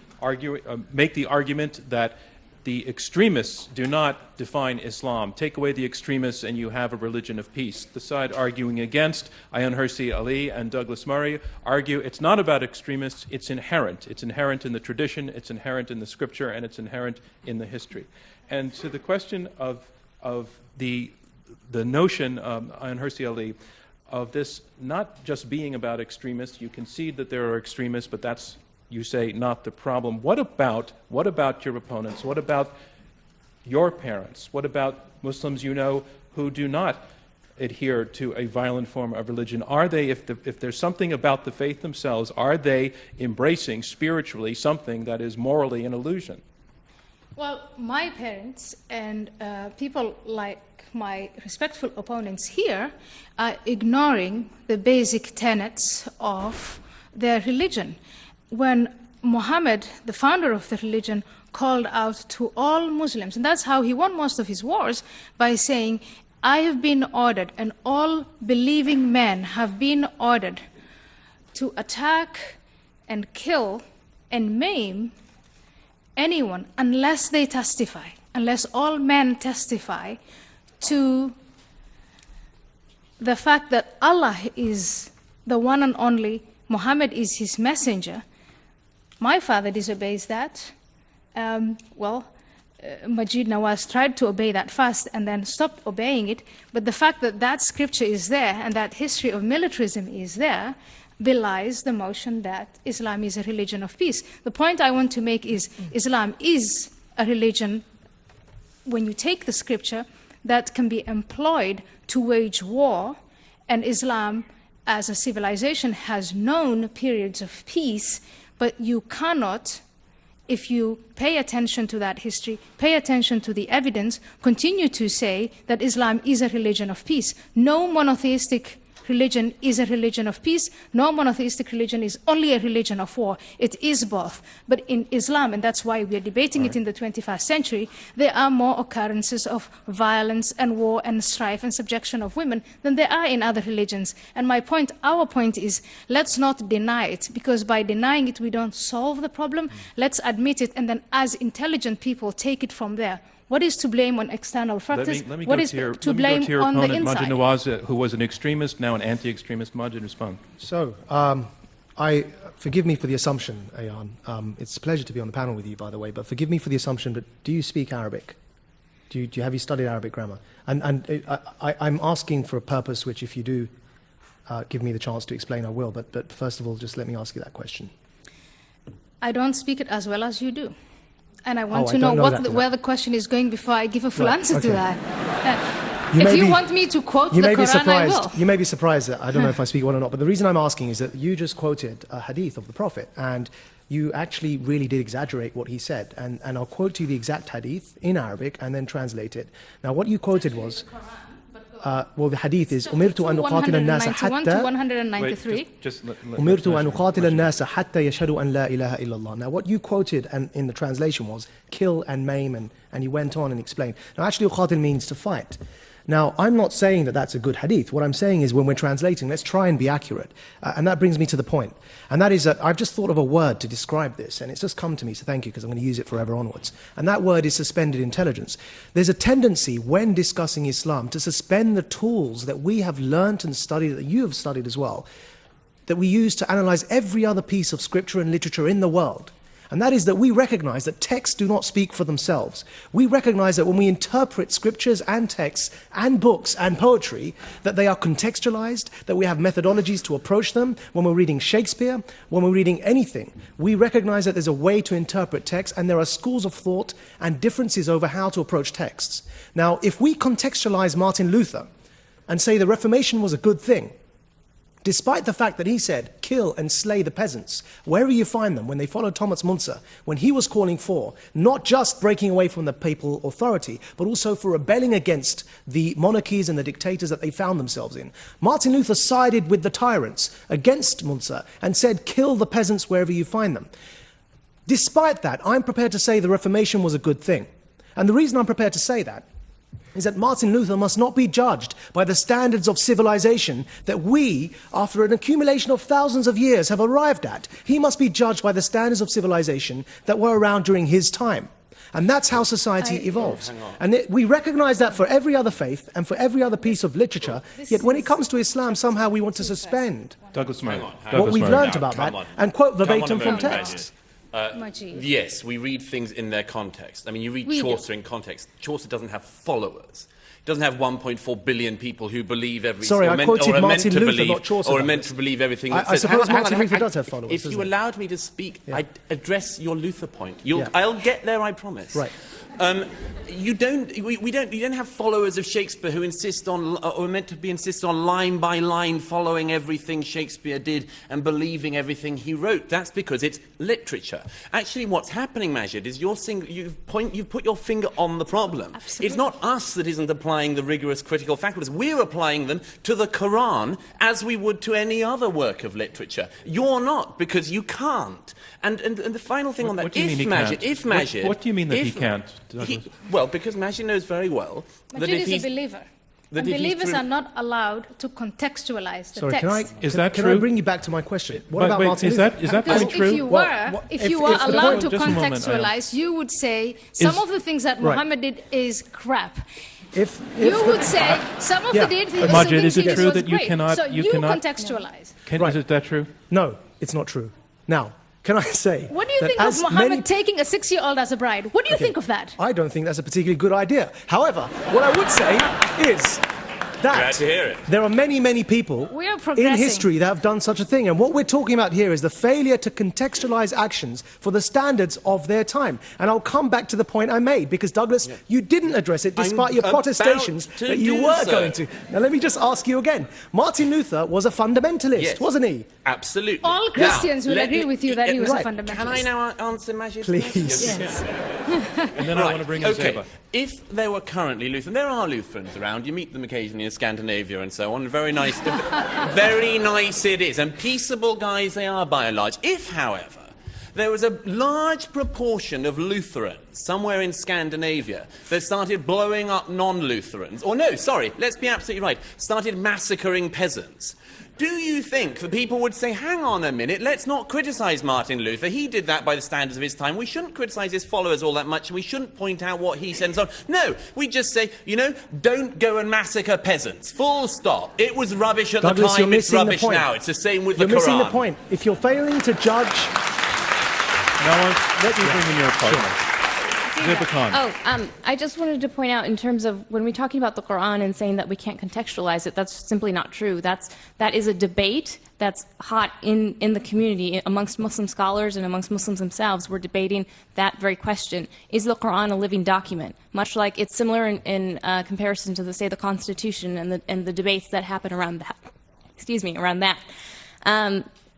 make the argument that the extremists do not define Islam. Take away the extremists and you have a religion of peace. The side arguing against, Ayaan Hirsi Ali and Douglas Murray, argue it's not about extremists, it's inherent. It's inherent in the tradition, it's inherent in the scripture, and it's inherent in the history. And to the question of the notion, Ayaan Hirsi Ali, of this not just being about extremists, you concede that there are extremists, but that's, you say, not the problem. What about your opponents? What about your parents? What about Muslims you know who do not adhere to a violent form of religion? Are they, if there's something about the faith themselves, are they embracing spiritually something that is morally an illusion? Well, my parents and people like my respectful opponents here are ignoring the basic tenets of their religion. When Muhammad, the founder of the religion, called out to all Muslims, and that's how he won most of his wars, by saying, I have been ordered, and all believing men have been ordered to attack and kill and maim anyone unless they testify, unless all men testify to the fact that Allah is the one and only, Muhammad is his messenger. My father disobeys that. Majid Nawaz tried to obey that first and then stopped obeying it. But the fact that that scripture is there and that history of militarism is there belies the notion that Islam is a religion of peace. The point I want to make is Islam is a religion, when you take the scripture, that can be employed to wage war, and Islam as a civilization has known periods of peace, but you cannot, if you pay attention to that history, pay attention to the evidence, continue to say that Islam is a religion of peace. No monotheistic religion is a religion of peace. No monotheistic religion is only a religion of war. It is both. But in Islam, and that's why we are debating it in the 21st century, there are more occurrences of violence and war and strife and subjection of women than there are in other religions. And my point, our point is, let's not deny it, because by denying it, we don't solve the problem. Let's admit it, and then as intelligent people, take it from there. What is to blame on external factors? Let me What go is to your, to let me blame go to your on the opponent, Majid inside? Nawaz, who was an extremist, now an anti-extremist. Majid, respond. So, forgive me for the assumption, Ayan. It's a pleasure to be on the panel with you, by the way, but forgive me for the assumption, but do you speak Arabic? Have you studied Arabic grammar? And I'm asking for a purpose which, if you do give me the chance to explain, I will. But first of all, just let me ask you that question. I don't speak it as well as you do. And I want I to know, don't know where the question is going before I give a full answer to that. You If you want me to quote the Quran, I will. You may be surprised that I don't know if I speak well or not, but the reason I'm asking is that you just quoted a hadith of the Prophet, and you actually really did exaggerate what he said. And I'll quote to you the exact hadith in Arabic and then translate it. Now, what you quoted was, well, the hadith is, أُمِرْتُ أَنْ أُقَاتِلَ النَّاسَ 191 to حَتَّى 193. Wait, أُمِرْتُ أَنْ أُقَاتِلَ النَّاسَ حَتَّى يَشْهَدُوا أَنْ لَا إِلَهَ إِلَّا اللَّهِ. Now, what you quoted and in the translation was kill and maim, and he went on and explained. Now, actually, uqatil means to fight. Now, I'm not saying that that's a good hadith. What I'm saying is when we're translating, let's try and be accurate. And that brings me to the point. And that is that I've just thought of a word to describe this, and it's just come to me, so thank you, because I'm going to use it forever onwards. And that word is suspended intelligence. There's a tendency when discussing Islam to suspend the tools that we have learnt and studied, that you have studied as well, that we use to analyze every other piece of scripture and literature in the world. And that is that we recognize that texts do not speak for themselves. We recognize that when we interpret scriptures and texts and books and poetry, that they are contextualized, that we have methodologies to approach them. When we're reading Shakespeare, when we're reading anything, we recognize that there's a way to interpret text, and there are schools of thought and differences over how to approach texts. Now, if we contextualize Martin Luther and say the Reformation was a good thing, despite the fact that he said, kill and slay the peasants, wherever you find them, when they followed Thomas Munzer, when he was calling for not just breaking away from the papal authority, but also for rebelling against the monarchies and the dictators that they found themselves in. Martin Luther sided with the tyrants against Munzer and said, kill the peasants wherever you find them. Despite that, I'm prepared to say the Reformation was a good thing. And the reason I'm prepared to say that is that Martin Luther must not be judged by the standards of civilization that we, after an accumulation of thousands of years, have arrived at. He must be judged by the standards of civilization that were around during his time. And that's how society evolves. And we recognize that for every other faith and for every other piece of literature, yet when it comes to Islam, somehow we want to suspend Douglas Murray. what we've learned about Come that on. and quote verbatim Come on a from moment, texts. Majid. Yes, we read things in their context. I mean, you read We do. Chaucer in context. Chaucer doesn't have followers. He doesn't have 1.4 billion people who believe every... Sorry, or I meant, quoted or are meant Martin to Luther, believe, not Chaucer, or are that meant is. to believe everything that I says. suppose Hang on, Martin Luther does have followers, If doesn't you he? allowed me to speak, Yeah. I'd address your Luther point. Yeah. I'll get there, I promise. Right. You don't have followers of Shakespeare who insist on, or are meant to be insist on line by line following everything Shakespeare did and believing everything he wrote. That's because it's literature. Actually, what's happening, Majid, is you've put your finger on the problem. Absolutely. It's not us that isn't applying the rigorous critical faculties. We're applying them to the Quran as we would to any other work of literature. You're not, because you can't. And the final thing on that, What do you mean he can't? What do you mean that he can't? Well, because Majid knows very well that Majid if is a he's... believer. that And if he's believers through- are not allowed to contextualize the Sorry, text. can I true? bring you back to my question? What Wait, about wait, Martin is Luther? that Because point true? if you were, if you if were the allowed point- to just a moment, contextualize, you would say some of the things that Right. Muhammad did is crap. If You would say some of Yeah. the things Majid, is it he did true was that you great. cannot- So you you cannot- contextualize. Is that true? No, it's not true. Now, can I say... What do you that think of as Muhammad many- taking a 6-year-old as a bride? What do you Okay, think of that? I don't think that's a particularly good idea. However, what I would say is that Glad to hear it. there are many, many people We are in progressing. history that have done such a thing. And what we're talking about here is the failure to contextualize actions for the standards of their time. And I'll come back to the point I made, because, Douglas, you didn't address it despite your about protestations to that you do were so. going to. Now, let me just ask you again. Martin Luther was a fundamentalist, Yes. wasn't he? Absolutely. All Christians will let agree me- with you that he was Right. a fundamentalist. Can I now answer Majid's Please. question? Yes. And then I want to bring in Okay. Zeba. If there were currently Lutherans, there are Lutherans around, you meet them occasionally in Scandinavia and so on. Very nice, very nice it is. And peaceable guys they are by and large. If, however, there was a large proportion of Lutherans somewhere in Scandinavia that started blowing up non-Lutherans, or no, sorry, let's be absolutely right, started massacring peasants. Do you think that people would say, hang on a minute, let's not criticize Martin Luther, he did that by the standards of his time, we shouldn't criticize his followers all that much, we shouldn't point out what he said and so on. No, we just say, you know, don't go and massacre peasants, full stop. It was rubbish at Douglas, the time, it's rubbish now, it's the same with the Quran. You're missing the point. If you're failing to judge... Let me bring in your partner. Zeba Khan. I just wanted to point out in terms of when we're talking about the Quran and saying that we can't contextualize it, that's simply not true. That is a debate that's hot in the community amongst Muslim scholars and amongst Muslims themselves. We're debating that very question. Is the Quran a living document? Much like it's similar in comparison to, say, the Constitution and the debates that happen around that. Around that.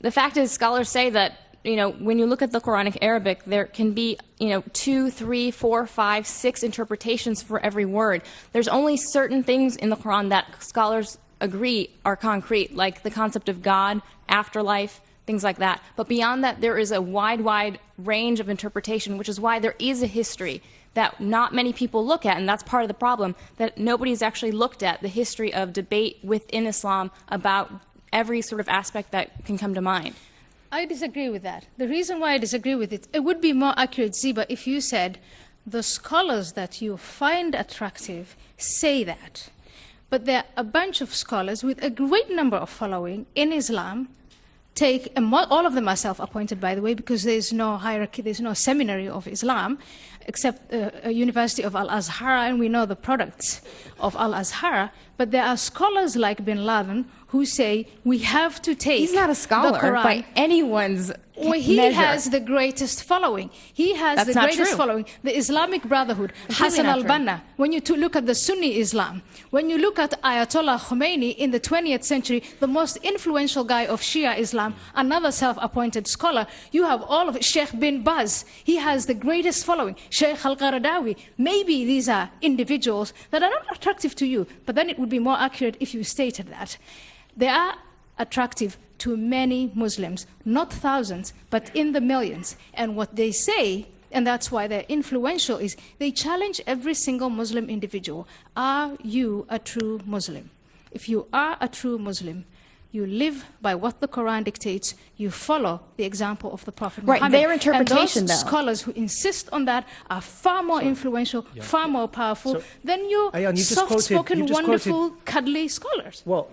The fact is, scholars say that, you know, when you look at the Quranic Arabic, there can be, 2, 3, 4, 5, 6 interpretations for every word. There's only certain things in the Quran that scholars agree are concrete, like the concept of God, afterlife, things like that. But beyond that, there is a wide range of interpretation, which is why there is a history that not many people look at, and that's part of the problem, that nobody's actually looked at the history of debate within Islam about every sort of aspect that can come to mind. I disagree with that. The reason why I disagree with it, it would be more accurate, Ziba, if you said the scholars that you find attractive say that. But there are a bunch of scholars with a great number of following in Islam, all of them are self-appointed, by the way, because there's no hierarchy, there's no seminary of Islam, except a University of Al-Azhar, and we know the products of Al-Azhar. But there are scholars like Bin Laden who say we have to take He's not a scholar the Quran. By anyone's he measure. has the greatest following. He has That's the not greatest true. following. The Islamic Brotherhood, Hassan not true. al-Banna, when you look at the Sunni Islam, when you look at Ayatollah Khomeini in the 20th century, the most influential guy of Shia Islam, another self-appointed scholar, you have all of it. Sheikh bin Baz, he has the greatest following. Sheikh al-Qaradawi, maybe these are individuals that are not attractive to you, but then it would be more accurate if you stated that. They are attractive to many Muslims, not thousands, but in the millions. And what they say, and that's why they're influential, is they challenge every single Muslim individual. Are you a true Muslim? If you are a true Muslim, you live by what the Quran dictates, you follow the example of the Prophet Muhammad. Their interpretation, and those though. scholars who insist on that are far more influential, far more powerful than you Ayan, you just soft-spoken, quoted- wonderful, cuddly scholars. Well,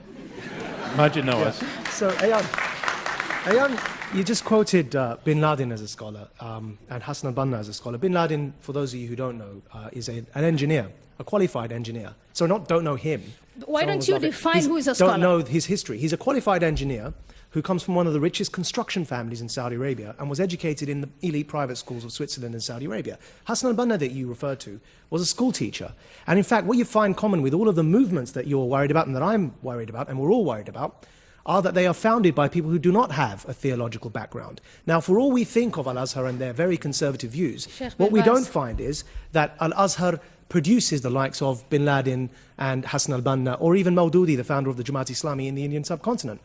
Majid Nawaz. so Ayan, you just quoted Bin Laden as a scholar and Hassan al-Banna as a scholar. Bin Laden, for those of you who don't know, is an engineer, a qualified engineer. So don't know him. Why Someone don't was you laughing. define who is a scholar? Don't know his history. He's a qualified engineer who comes from one of the richest construction families in Saudi Arabia and was educated in the elite private schools of Switzerland and Saudi Arabia. Hassan al-Banna that you referred to was a school teacher. And in fact, what you find common with all of the movements that you're worried about and that I'm worried about and we're all worried about are that they are founded by people who do not have a theological background. Now, for all we think of Al-Azhar and their very conservative views, what we don't find is that Al-Azhar produces the likes of Bin Laden and Hassan al-Banna, or even Maududi, the founder of the Jamaat Islami in the Indian subcontinent.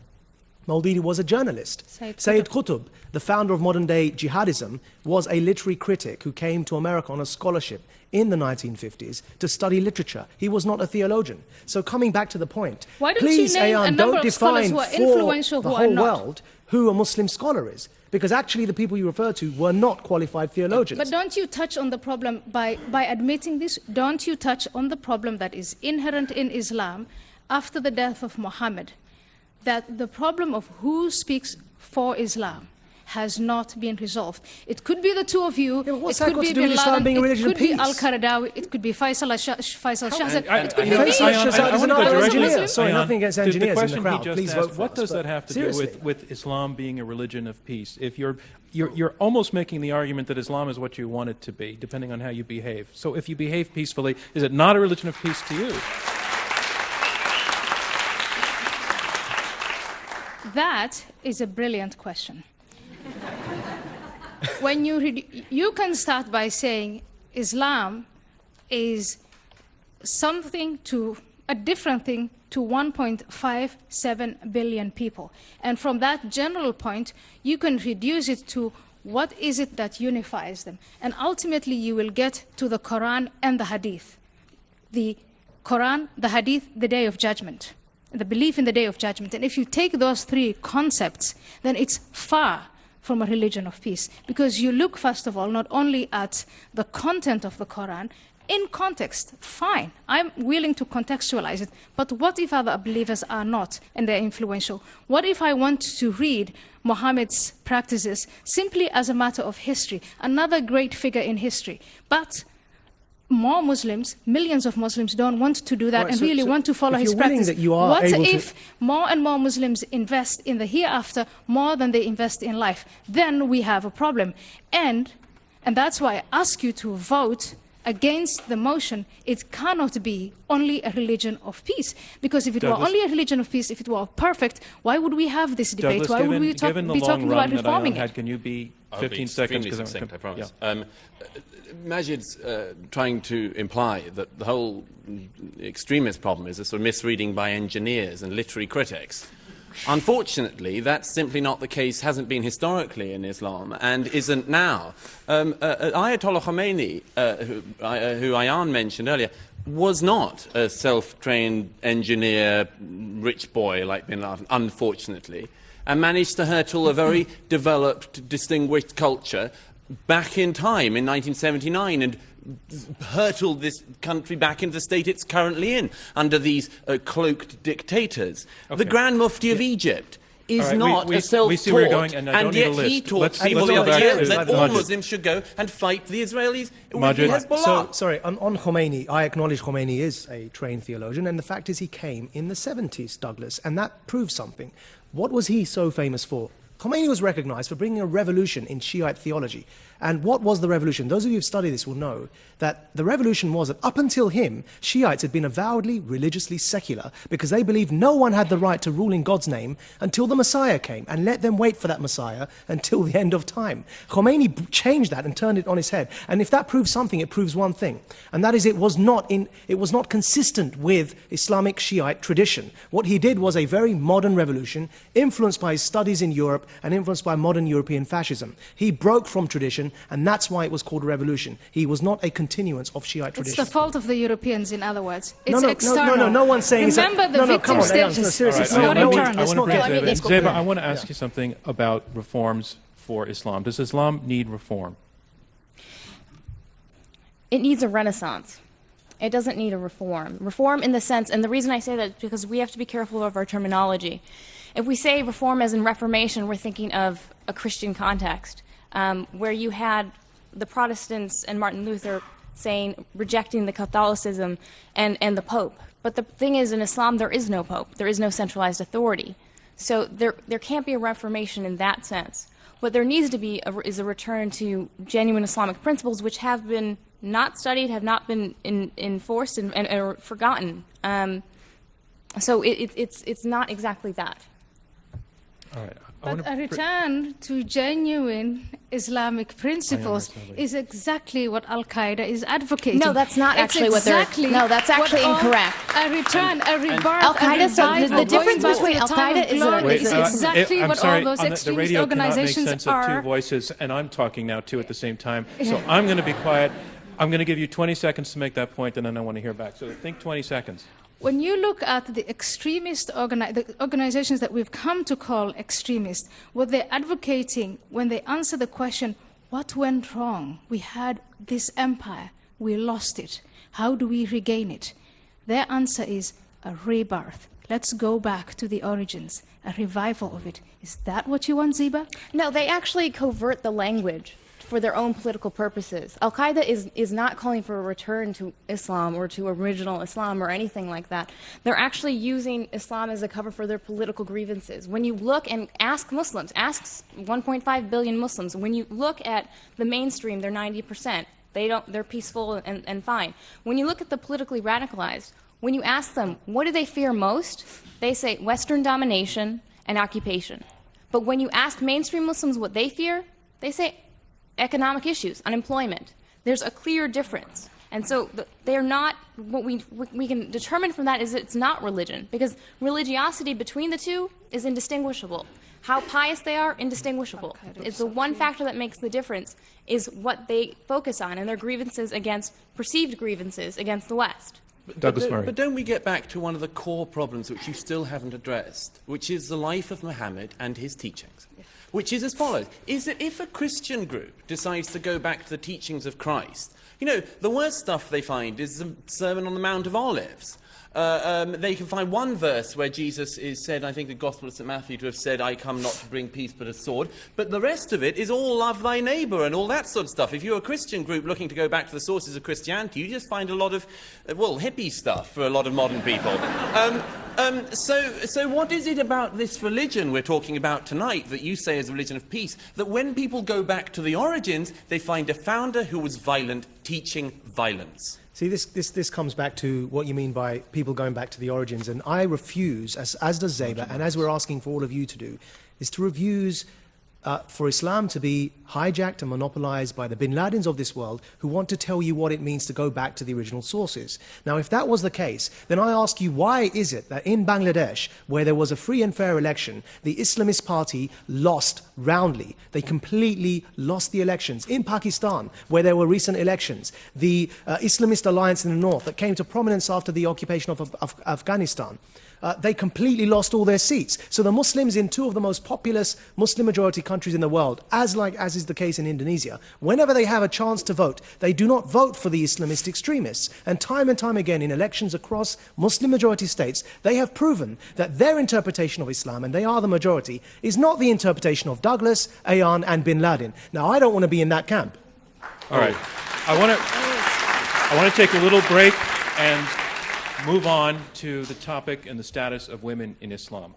Maududi was a journalist. Sayyid Qutb, the founder of modern-day jihadism, was a literary critic who came to America on a scholarship in the 1950s to study literature. He was not a theologian. So coming back to the point, Why don't you please, name a Ayan, number don't of scholars define who are for influential the who are whole not? world who a Muslim scholar is. Because actually the people you refer to were not qualified theologians. But don't you touch on the problem by admitting this? Don't you touch on the problem that is inherent in Islam after the death of Muhammad? That the problem of who speaks for Islam has not been resolved. It could be the two of you, what's it that could got be to do Bin with Islam Laden, being a it religion of could be peace? Al-Qaradawi, it could be Faisal Shahzad, it could be Faisal me. Shahzad is I not wanna an go engineer. directly- Sorry, Ayan, nothing against the engineers in the question crowd. he just Please asked, vote for what us, does but that have to seriously. do with Islam being a religion of peace? If you're almost making the argument that Islam is what you want it to be, depending on how you behave. So if you behave peacefully, is it not a religion of peace to you? That is a brilliant question. When you can start by saying Islam is something to a different thing to 1.57 billion people. And from that general point, you can reduce it to what is it that unifies them. And ultimately, you will get to the Quran and the Hadith. The Quran, the Hadith, the Day of Judgment, the belief in the Day of Judgment. And if you take those three concepts, then it's far from a religion of peace. Because you look, first of all, not only at the content of the Quran, in context, fine, I'm willing to contextualize it, but what if other believers are not and they're influential? What if I want to read Muhammad's practices simply as a matter of history, another great figure in history, but more Muslims, millions of Muslims don't want to do that, Right, and so- really so want to follow if his you're willing practice. that you are What able to- if more and more Muslims invest in the hereafter more than they invest in life? Then we have a problem. And that's why I ask you to vote against the motion. It cannot be only a religion of peace. Because if it Douglas- were only a religion of peace, if it were perfect, why would we have this debate? Douglas, Why would we given the be long talking about run that I reforming had, it? can you be I'll be 15 seconds? extremely 'cause I'm succinct, com- I promise. yeah. Majid's trying to imply that the whole extremist problem is a sort of misreading by engineers and literary critics. Unfortunately, that's simply not the case, hasn't been historically in Islam, and isn't now. Ayatollah Khomeini, who Ayan mentioned earlier, was not a self-trained engineer, rich boy like Bin Laden, unfortunately, and managed to hurtle a very developed, distinguished culture back in time in 1979 and hurtled this country back into the state it's currently in under these cloaked dictators. Okay. The Grand Mufti of Egypt is All right, not we a see where you're self-taught, going, and I don't need a yet he list. taught Let's people go the back idea to that all Majid. Muslims should go and fight the Israelis with Majid. Hezbollah. So, sorry, on Khomeini, I acknowledge Khomeini is a trained theologian, and the fact is he came in the 70s, Douglas, and that proves something. What was he so famous for? Khomeini was recognized for bringing a revolution in Shiite theology. And what was the revolution? Those of you who've studied this will know that the revolution was that up until him, Shiites had been avowedly religiously secular because they believed no one had the right to rule in God's name until the Messiah came, and let them wait for that Messiah until the end of time. Khomeini changed that and turned it on its head. And if that proves something, it proves one thing, and that is it was not consistent with Islamic Shiite tradition. What he did was a very modern revolution, influenced by his studies in Europe and influenced by modern European fascism. He broke from tradition, and that's why it was called a revolution. He was not a continuance of Shiite It's tradition. the fault of the Europeans, in other words. It's external. No one's saying it's Remember the come victim on, status. no, seriously, It's All right, not I want internal. to Let's not bring get- Zeba. let's go Zeba, back. I want to ask you something about reforms for Islam. Does Islam need reform? It needs a renaissance. It doesn't need a reform. Reform in the sense, and the reason I say that is because we have to be careful of our terminology. If we say reform as in Reformation, we're thinking of a Christian context, where you had the Protestants and Martin Luther saying, rejecting the Catholicism and the Pope. But the thing is, in Islam, there is no Pope. There is no centralized authority. So there can't be a reformation in that sense. What there needs to be is a return to genuine Islamic principles, which have been not studied, have not been enforced, and are forgotten. So it's not exactly that. All right. But a return to genuine Islamic principles is exactly what Al-Qaeda is advocating. No, that's not It's actually what they're- exactly no, that's actually what incorrect. A return, a rebirth, Al-Qaeda, a so the revival, difference going back between to the time Al-Qaeda of is glory that- is Wait, exactly I'm what sorry, all those on the extremist radio cannot make organizations sense of two are. voices, and I'm talking now too at the same time. So I'm going to be quiet. I'm going to give you 20 seconds to make that point, and then I want to hear back. So think 20 seconds. When you look at the extremist the organizations that we've come to call extremist, what they're advocating when they answer the question, what went wrong? We had this empire, we lost it. How do we regain it? Their answer is a rebirth. Let's go back to the origins, a revival of it. Is that what you want, Zeba? No, they actually covert the language for their own political purposes. Al-Qaeda is not calling for a return to Islam or to original Islam or anything like that. They're actually using Islam as a cover for their political grievances. When you look and ask Muslims, ask 1.5 billion Muslims, when you look at the mainstream, they're 90%. They're peaceful and fine. When you look at the politically radicalized, when you ask them, what do they fear most? They say Western domination and occupation. But when you ask mainstream Muslims what they fear, they say economic issues, unemployment. There's a clear difference. And so they're not, what we can determine from that is that it's not religion, because religiosity between the two is indistinguishable. How pious they are, indistinguishable. It's the one factor that makes the difference is what they focus on and their grievances against, perceived grievances against the West. Douglas Murray. But don't we get back to one of the core problems which you still haven't addressed, which is the life of Muhammad and his teachings, which is as follows, is that if a Christian group decides to go back to the teachings of Christ, you know, the worst stuff they find is the Sermon on the Mount of Olives. They can find one verse where Jesus is said, I think the Gospel of St. Matthew, to have said, I come not to bring peace but a sword. But the rest of it is all love thy neighbour and all that sort of stuff. If you're a Christian group looking to go back to the sources of Christianity, you just find a lot of, well, hippie stuff for a lot of modern people. So what is it about this religion we're talking about tonight that you say is a religion of peace, that when people go back to the origins, they find a founder who was violent, teaching violence? See, this comes back to what you mean by people going back to the origins, and I refuse, as does Zeba, and as we're asking for all of you to do, is to refuse for Islam to be hijacked and monopolized by the bin Ladens of this world who want to tell you what it means to go back to the original sources. Now, if that was the case, then I ask you, why is it that in Bangladesh, where there was a free and fair election, the Islamist party lost roundly? They completely lost the elections. In Pakistan, where there were recent elections, the Islamist alliance in the north that came to prominence after the occupation of Afghanistan, they completely lost all their seats. So the Muslims in two of the most populous Muslim-majority countries in the world, as is the case in Indonesia, whenever they have a chance to vote, they do not vote for the Islamist extremists. And time again in elections across Muslim-majority states, they have proven that their interpretation of Islam, and they are the majority, is not the interpretation of Douglas, Ayan, and bin Laden. Now, I don't want to be in that camp. All right. I want to take a little break and move on to the topic and the status of women in Islam.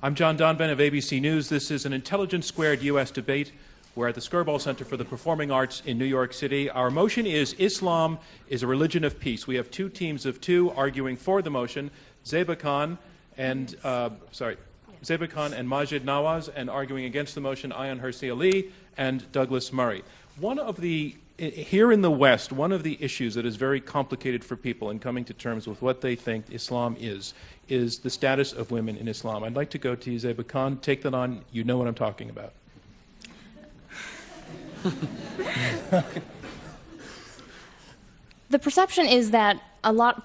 I'm John Donvan of ABC News. This is an Intelligence Squared U.S. debate. We're at the Skirball Center for the Performing Arts in New York City. Our motion is Islam is a religion of peace. We have two teams of two arguing for the motion, Zeba Khan and Majid Nawaz, and arguing against the motion, Ayan Hirsi Ali and Douglas Murray. Here in the West, one of the issues that is very complicated for people in coming to terms with what they think Islam is the status of women in Islam. I'd like to go to Zeba Khan. Take that on. You know what I'm talking about. The perception is that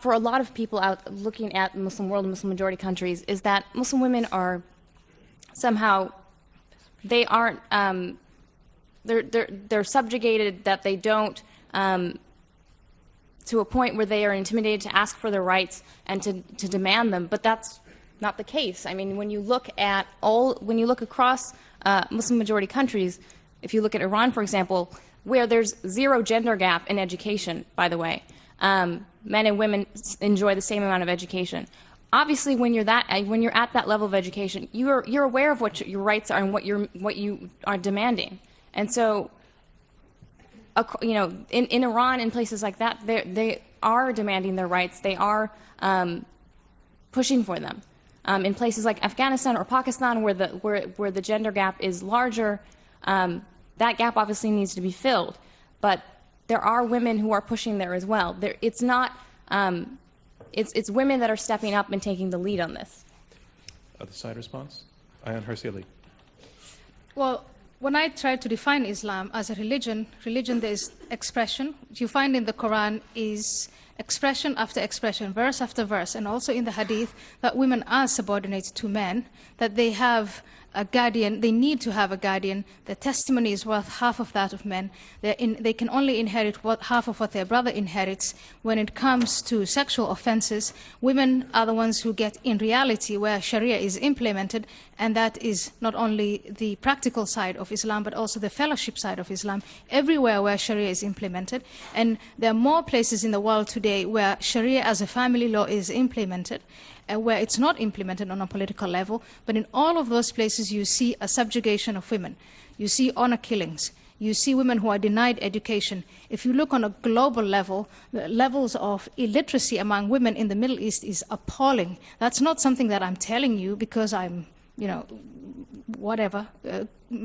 for a lot of people out looking at the Muslim world and Muslim majority countries is that Muslim women are somehow, they aren't, they're subjugated, that they don't, to a point where they are intimidated to ask for their rights and to demand them. But that's not the case. I mean, when you look across Muslim majority countries, if you look at Iran, for example, where there's zero gender gap in education, by the way, men and women enjoy the same amount of education. Obviously, when you're at that level of education, you're aware of what your rights are and what you are demanding. And so, you know, in Iran and places like that, they are demanding their rights. They are pushing for them. In places like Afghanistan or Pakistan, where the gender gap is larger, that gap obviously needs to be filled. But there are women who are pushing there as well. It's not. It's women that are stepping up and taking the lead on this. Other side response? Ayan Hirsi Ali. Well, when I try to define Islam as a religion there is expression. What you find in the Quran is expression after expression, verse after verse, and also in the Hadith that women are subordinate to men, that they have a guardian, they need to have a guardian. Their testimony is worth half of that of men. They can only inherit half of what their brother inherits. When it comes to sexual offenses, women are the ones who get, in reality, where Sharia is implemented, and that is not only the practical side of Islam, but also the fellowship side of Islam, everywhere where Sharia is implemented. And there are more places in the world today where Sharia as a family law is implemented, where it's not implemented on a political level, but in all of those places you see a subjugation of women. You see honor killings. You see women who are denied education. If you look on a global level, the levels of illiteracy among women in the Middle East is appalling. That's not something that I'm telling you because I'm, you know, whatever.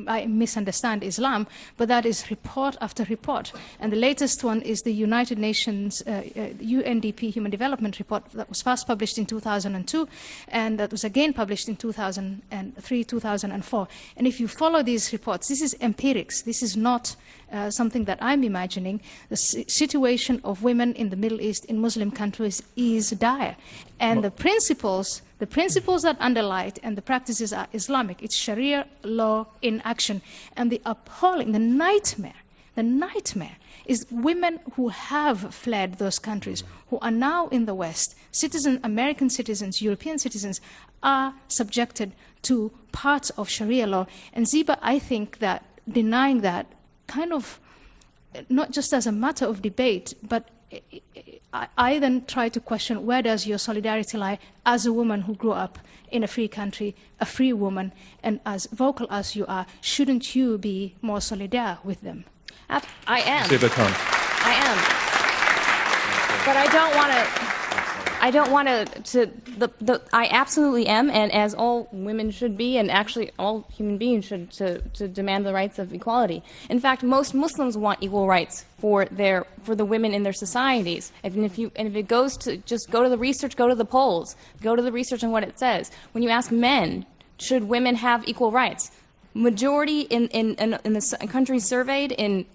I misunderstand Islam, but that is report after report. And the latest one is the United Nations UNDP Human Development Report that was first published in 2002, and that was again published in 2003, 2004. And if you follow these reports, this is empirics. This is not something that I'm imagining. The situation of women in the Middle East, in Muslim countries, is dire. And the principles that underlie it and the practices are Islamic. It's Sharia law in action. And the appalling, the nightmare is women who have fled those countries, who are now in the West, American citizens, European citizens, are subjected to parts of Sharia law. And Ziba, I think that denying that kind of, not just as a matter of debate, but I then try to question, where does your solidarity lie as a woman who grew up in a free country, a free woman, and as vocal as you are, shouldn't you be more solidar with them? I am. Ziba Khan. I am. But I absolutely am, and as all women should be, and actually all human beings should, to demand the rights of equality. In fact, most Muslims want equal rights for the women in their societies. And if it goes to, just go to the research, go to the polls, go to the research on what it says. When you ask men, should women have equal rights? Majority in the countries surveyed, in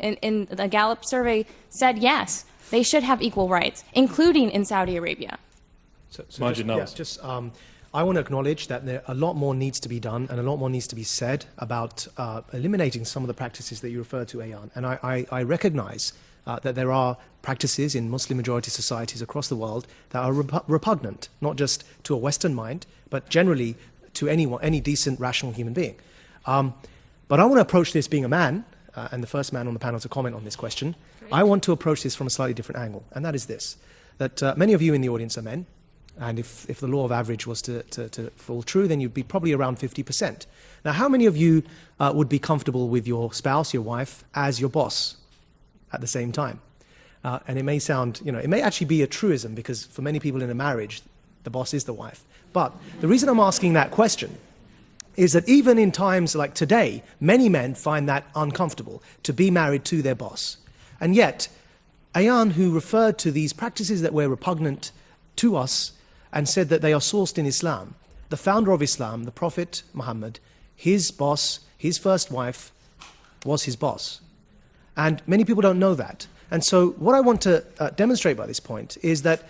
the Gallup survey, said yes, they should have equal rights, including in Saudi Arabia. I want to acknowledge that a lot more needs to be done and a lot more needs to be said about eliminating some of the practices that you referred to, Ayan. And I recognize that there are practices in Muslim-majority societies across the world that are repugnant, not just to a Western mind, but generally to any decent, rational human being. But I want to approach this being a man, and the first man on the panel to comment on this question. Great. I want to approach this from a slightly different angle, and that is this, that many of you in the audience are men, and if the law of average was to fall true, then you'd be probably around 50%. Now, how many of you would be comfortable with your spouse, your wife, as your boss at the same time? And it may sound, it may actually be a truism, because for many people in a marriage, the boss is the wife. But the reason I'm asking that question is that even in times like today, many men find that uncomfortable, to be married to their boss. And yet, Ayan, who referred to these practices that were repugnant to us and said that they are sourced in Islam, the founder of Islam, the Prophet Muhammad, his boss, his first wife, was his boss. And many people don't know that. And so what I want to demonstrate by this point is that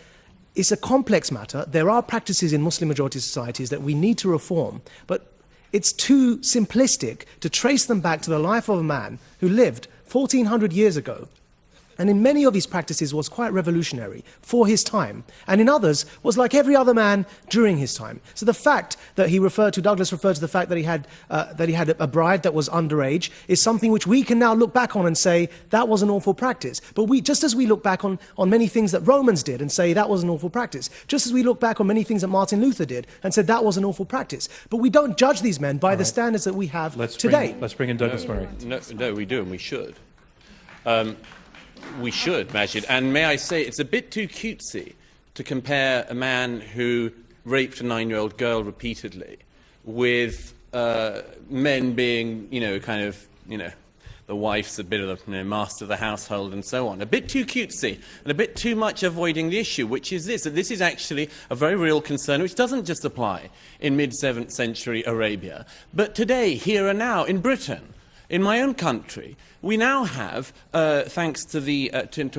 it's a complex matter. There are practices in Muslim-majority societies that we need to reform, but it's too simplistic to trace them back to the life of a man who lived 1,400 years ago, and in many of his practices was quite revolutionary for his time, and in others was like every other man during his time. So the fact that Douglas referred to the fact that he had a bride that was underage is something which we can now look back on and say that was an awful practice. But just as we look back on many things that Romans did and say that was an awful practice, just as we look back on many things that Martin Luther did and said that was an awful practice. But we don't judge these men by the standards that we have today. Let's bring in Douglas Murray. No, we do, and we should. We should, Majid. And may I say, it's a bit too cutesy to compare a man who raped a 9-year-old girl repeatedly with men being, the wife's a bit of the master of the household and so on. A bit too cutesy and a bit too much avoiding the issue, which is this, that this is actually a very real concern which doesn't just apply in mid-7th century Arabia, but today, here and now, in Britain. In my own country, we now have, thanks to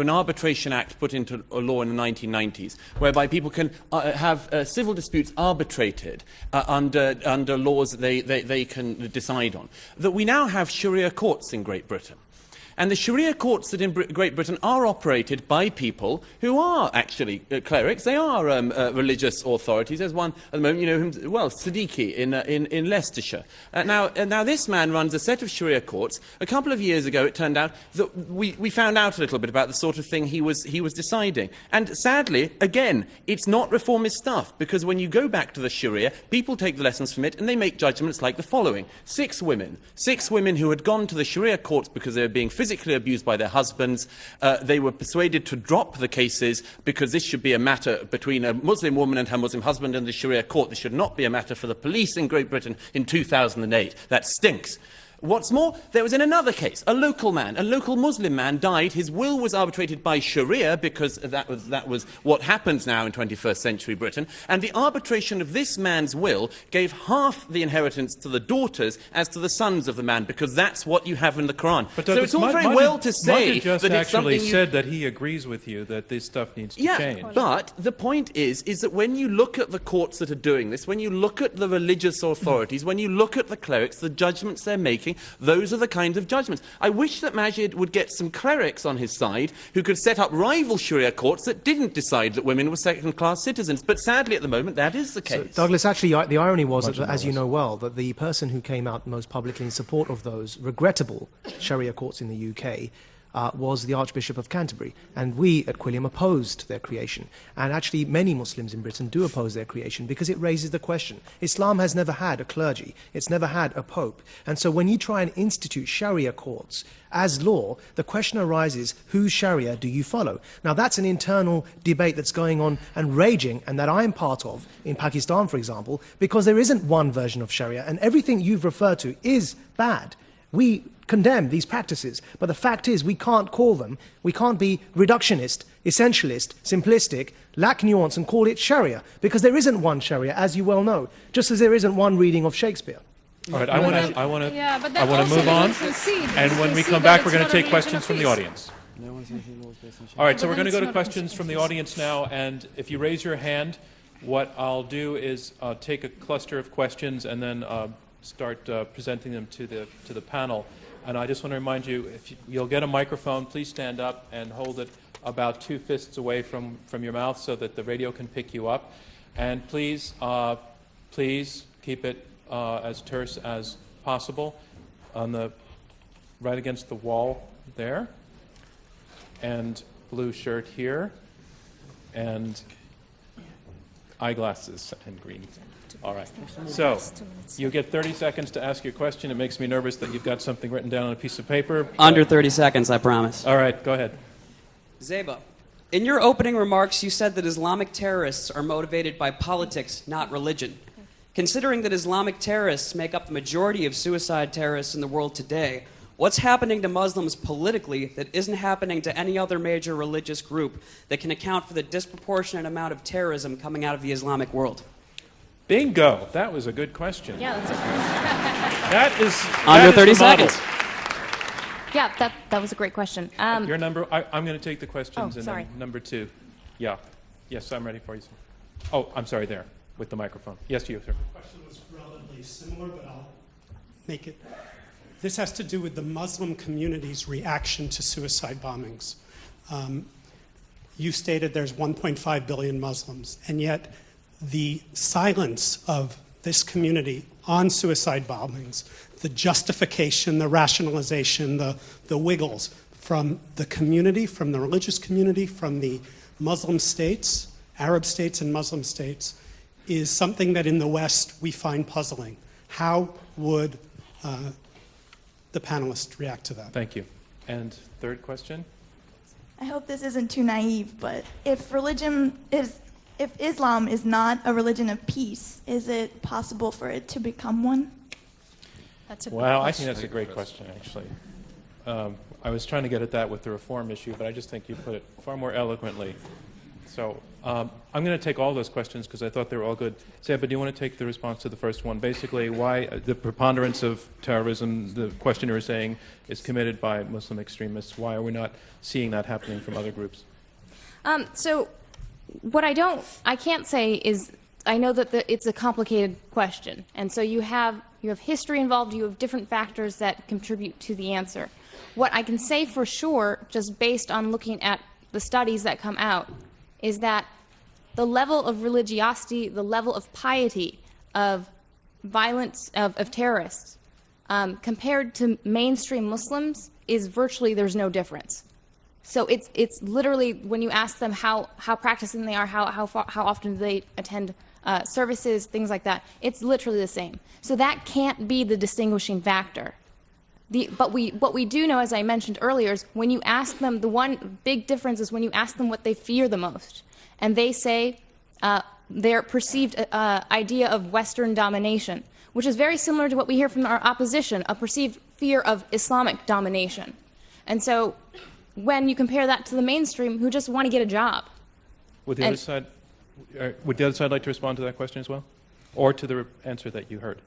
an arbitration act put into a law in the 1990s, whereby people can have civil disputes arbitrated under laws that they can decide on, that we now have Sharia courts in Great Britain. And the Sharia courts that in Great Britain are operated by people who are actually clerics. They are religious authorities. There's one at the moment, Siddiqui in Leicestershire. Now this man runs a set of Sharia courts. A couple of years ago, it turned out that we found out a little bit about the sort of thing he was deciding. And sadly, again, it's not reformist stuff, because when you go back to the Sharia, people take the lessons from it and they make judgments like the following: 6 women who had gone to the Sharia courts because they were being physically physically abused by their husbands. They were persuaded to drop the cases because this should be a matter between a Muslim woman and her Muslim husband and the Sharia court. This should not be a matter for the police in Great Britain in 2008. That stinks. What's more, there was in another case, a local Muslim man died. His will was arbitrated by Sharia because that was what happens now in 21st century Britain. And the arbitration of this man's will gave half the inheritance to the daughters as to the sons of the man, because that's what you have in the Quran. But so it's all very well to say Majid just that it's something actually said that he agrees with you that this stuff needs to change. But the point is that when you look at the courts that are doing this, when you look at the religious authorities, when you look at the clerics, the judgments they're making, those are the kinds of judgments. I wish that Majid would get some clerics on his side who could set up rival Sharia courts that didn't decide that women were second-class citizens. But sadly, at the moment, that is the case. So, Douglas, actually, the irony was, that, as you know well, that the person who came out most publicly in support of those regrettable Sharia courts in the UK was the Archbishop of Canterbury. And we at Quilliam opposed their creation. And actually, many Muslims in Britain do oppose their creation because it raises the question. Islam has never had a clergy. It's never had a pope. And so when you try and institute Sharia courts as law, the question arises, whose Sharia do you follow? Now, that's an internal debate that's going on and raging, and that I'm part of in Pakistan, for example, because there isn't one version of Sharia, and everything you've referred to is bad. We condemn these practices, but the fact is we can't be reductionist, essentialist, simplistic, lack nuance and call it Sharia, because there isn't one Sharia, as you well know, just as there isn't one reading of Shakespeare. All right, I want to move on, and when we come back, we're going to take questions from the audience. All right, so we're going to go to questions from the audience now, and if you raise your hand, what I'll do is take a cluster of questions and then start presenting them to the panel. And I just want to remind you, if you'll get a microphone, please stand up and hold it about 2 fists away from your mouth so that the radio can pick you up. And please keep it as terse as possible right against the wall there. And blue shirt here. And eyeglasses and green. All right. So you get 30 seconds to ask your question. It makes me nervous that you've got something written down on a piece of paper. Under 30 seconds, I promise. All right, go ahead. Zeba, in your opening remarks, you said that Islamic terrorists are motivated by politics, not religion. Considering that Islamic terrorists make up the majority of suicide terrorists in the world today, what's happening to Muslims politically that isn't happening to any other major religious group that can account for the disproportionate amount of terrorism coming out of the Islamic world? Bingo. That was a good question. Yeah, that's That is Under 30 the model. seconds. Yeah, that was a great question. Your number. I'm going to take the questions. Oh, and sorry. then number 2. Yeah. Yes, I'm ready for you, sir. Oh, I'm sorry. There, with the microphone. Yes, you, sir. The question was relatively similar, but I'll make it. This has to do with the Muslim community's reaction to suicide bombings. You stated there's 1.5 billion Muslims, and yet the silence of this community on suicide bombings, the justification, the rationalization, the wiggles from the community, from the religious community, from the Muslim states, Arab states and Muslim states, is something that in the West we find puzzling. How would the panelists react to that? Thank you. And third question? I hope this isn't too naive, but if Islam is not a religion of peace, is it possible for it to become one? That's a Wow, I think that's a great question, actually. I was trying to get at that with the reform issue, but I just think you put it far more eloquently. So I'm going to take all those questions because I thought they were all good. Zeba, do you want to take the response to the first one? Basically, why the preponderance of terrorism, the questioner is saying, is committed by Muslim extremists. Why are we not seeing that happening from other groups? So what I can't say is, I know that it's a complicated question. And so you have history involved, you have different factors that contribute to the answer. What I can say for sure, just based on looking at the studies that come out, is that the level of religiosity, the level of piety of violence, of terrorists, compared to mainstream Muslims, is virtually, there's no difference. So it's literally, when you ask them how practicing they are, how often do they attend services, things like that, it's literally the same. So that can't be the distinguishing factor. What we do know, as I mentioned earlier, is when you ask them, the one big difference is when you ask them what they fear the most. And they say their perceived idea of Western domination, which is very similar to what we hear from our opposition, a perceived fear of Islamic domination. And so when you compare that to the mainstream, who just want to get a job. Would the other side like to respond to that question as well? Or to the answer that you heard?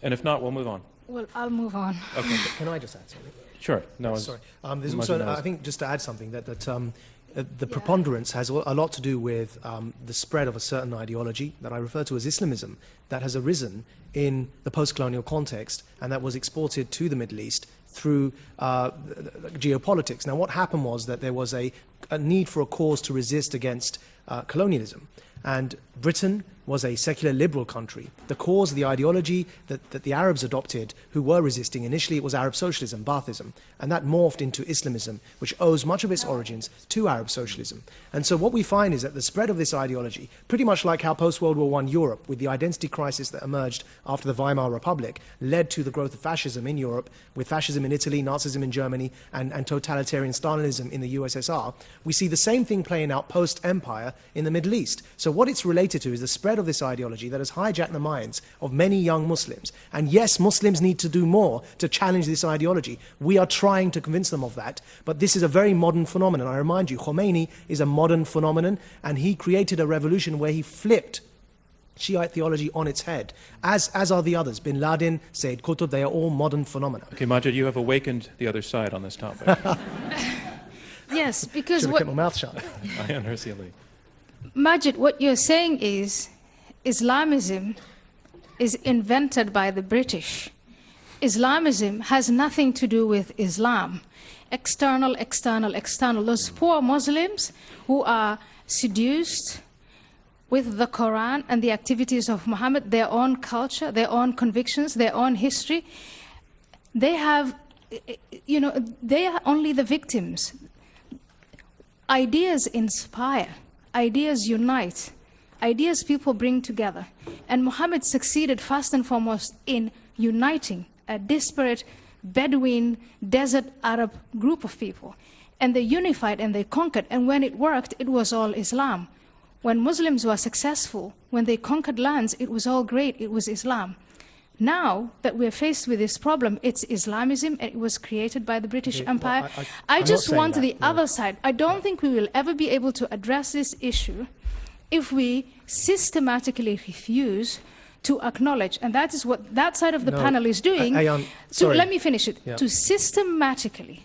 And if not, we'll move on. Well, I'll move on. Okay. Can I just add something? Sure. No, Sorry. There's also, I think, just to add something, that the preponderance has a lot to do with the spread of a certain ideology that I refer to as Islamism that has arisen in the post-colonial context and that was exported to the Middle East through geopolitics. Now, what happened was that there was a need for a cause to resist against colonialism. And Britain was a secular liberal country. The cause, the ideology that the Arabs adopted who were resisting, initially it was Arab socialism, Baathism, and that morphed into Islamism, which owes much of its origins to Arab socialism. And so what we find is that the spread of this ideology, pretty much like how post-World War I Europe, with the identity crisis that emerged after the Weimar Republic, led to the growth of fascism in Europe, with fascism in Italy, Nazism in Germany, and totalitarian Stalinism in the USSR, we see the same thing playing out post-empire in the Middle East. So what it's related to is the spread of this ideology that has hijacked the minds of many young Muslims. And yes, Muslims need to do more to challenge this ideology. We are trying to convince them of that, but this is a very modern phenomenon. I remind you, Khomeini is a modern phenomenon, and he created a revolution where he flipped Shiite theology on its head, as are the others. Bin Laden, Sayyid Qutb, they are all modern phenomena. Okay, Majid, you have awakened the other side on this topic. Yes, because Should have kept my mouth shut. Ayaan Hirsi Ali. Majid, what you're saying is Islamism is invented by the British. Islamism has nothing to do with Islam. External, external, external. Those poor Muslims who are seduced with the Quran and the activities of Muhammad, their own culture, their own convictions, their own history, they have, they are only the victims. Ideas inspire. Ideas unite. Ideas people bring together. And Muhammad succeeded first and foremost in uniting a disparate Bedouin desert Arab group of people. And they unified and they conquered. And when it worked, it was all Islam. When Muslims were successful, when they conquered lands, it was all great. It was Islam. Now that we're faced with this problem, it's Islamism, and it was created by the British Empire. Well, I just want the other side. I don't think we will ever be able to address this issue if we systematically refuse to acknowledge, and that is what that side of the panel is doing. So let me finish it. Yeah. To systematically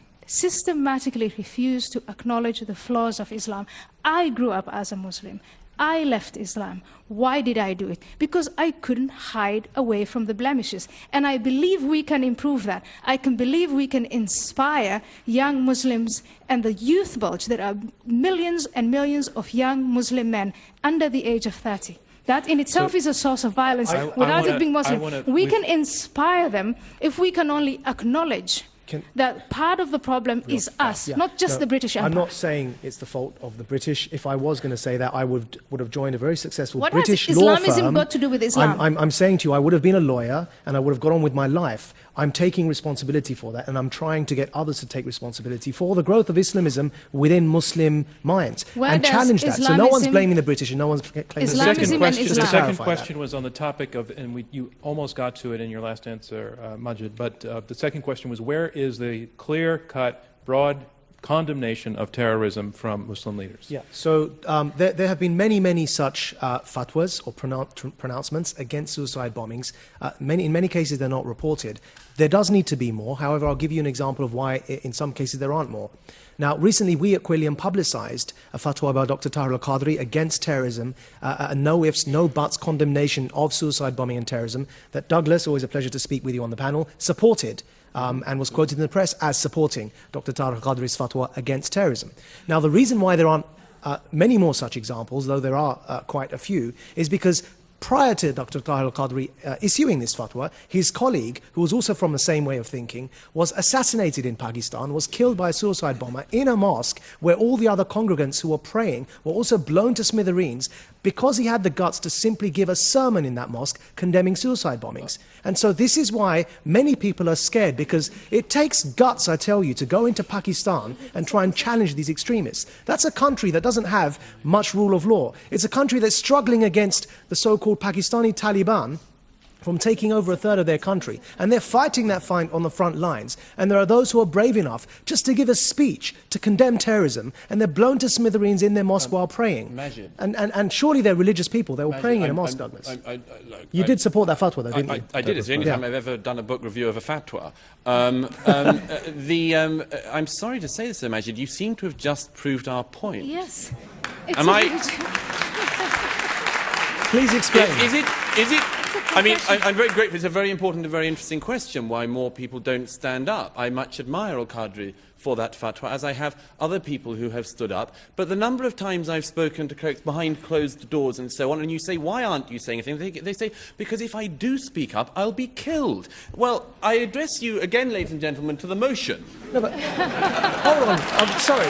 refuse to acknowledge the flaws of Islam. I grew up as a Muslim. I left Islam. Why did I do it? Because I couldn't hide away from the blemishes. And I believe we can improve that. I can believe we can inspire young Muslims and the youth bulge. There are millions and millions of young Muslim men under the age of 30. That in itself is a source of violence without it being Muslim. We can inspire them if we can only acknowledge that part of the problem is us, not just the British Empire. I'm not saying it's the fault of the British. If I was going to say that, I would have joined a very successful British law firm. What has Islamism got to do with Islam? I'm saying to you, I would have been a lawyer and I would have got on with my life. I'm taking responsibility for that, and I'm trying to get others to take responsibility for the growth of Islamism within Muslim minds and challenge that. So no one's blaming the British and no one's claiming the second question was on the topic of, and you almost got to it in your last answer, Majid, but the second question was, where is the clear-cut, broad condemnation of terrorism from Muslim leaders? Yeah, so there have been many such fatwas or pronouncements against suicide bombings. In many cases, they're not reported. There does need to be more. However, I'll give you an example of why in some cases there aren't more. Now, recently we at Quilliam publicized a fatwa by Dr. Tahir al-Qadri against terrorism, a no ifs, no buts condemnation of suicide bombing and terrorism that Douglas, always a pleasure to speak with you on the panel, supported. And was quoted in the press as supporting Dr. Tahir al-Qadri's fatwa against terrorism. Now, the reason why there aren't many more such examples, though there are quite a few, is because prior to Dr. Tahir al-Qadri issuing this fatwa, his colleague, who was also from the same way of thinking, was assassinated in Pakistan, was killed by a suicide bomber in a mosque where all the other congregants who were praying were also blown to smithereens because he had the guts to simply give a sermon in that mosque condemning suicide bombings. And so this is why many people are scared, because it takes guts, I tell you, to go into Pakistan and try and challenge these extremists. That's a country that doesn't have much rule of law. It's a country that's struggling against the so-called Pakistani Taliban from taking over a third of their country. And they're fighting that fight on the front lines. And there are those who are brave enough just to give a speech to condemn terrorism, and they're blown to smithereens in their mosque while praying. Majid. And surely they're religious people. They were praying in a mosque, Douglas. You did support that fatwa, though, didn't you? I did. It's the only time I've ever done a book review of a fatwa. I'm sorry to say this, Majid, you seem to have just proved our point. Yes. Am I... Please explain. Is it? I mean, I'm very grateful. It's a very important and very interesting question, why more people don't stand up. I much admire Al-Qadri for that fatwa, as I have other people who have stood up. But the number of times I've spoken to clerics behind closed doors and so on, and you say, why aren't you saying anything? They say, because if I do speak up, I'll be killed. Well, I address you again, ladies and gentlemen, to the motion. No, but... hold on. Sorry.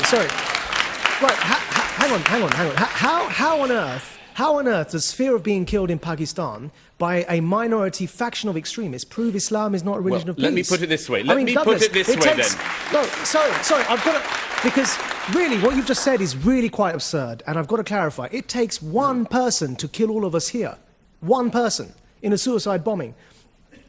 Right, hang on. How on earth does fear of being killed in Pakistan by a minority faction of extremists prove Islam is not a religion of peace? Let me put it this way. Douglas, Then. No, sorry, I've got to... Because really, what you've just said is really quite absurd, and I've got to clarify. It takes one person to kill all of us here. One person in a suicide bombing.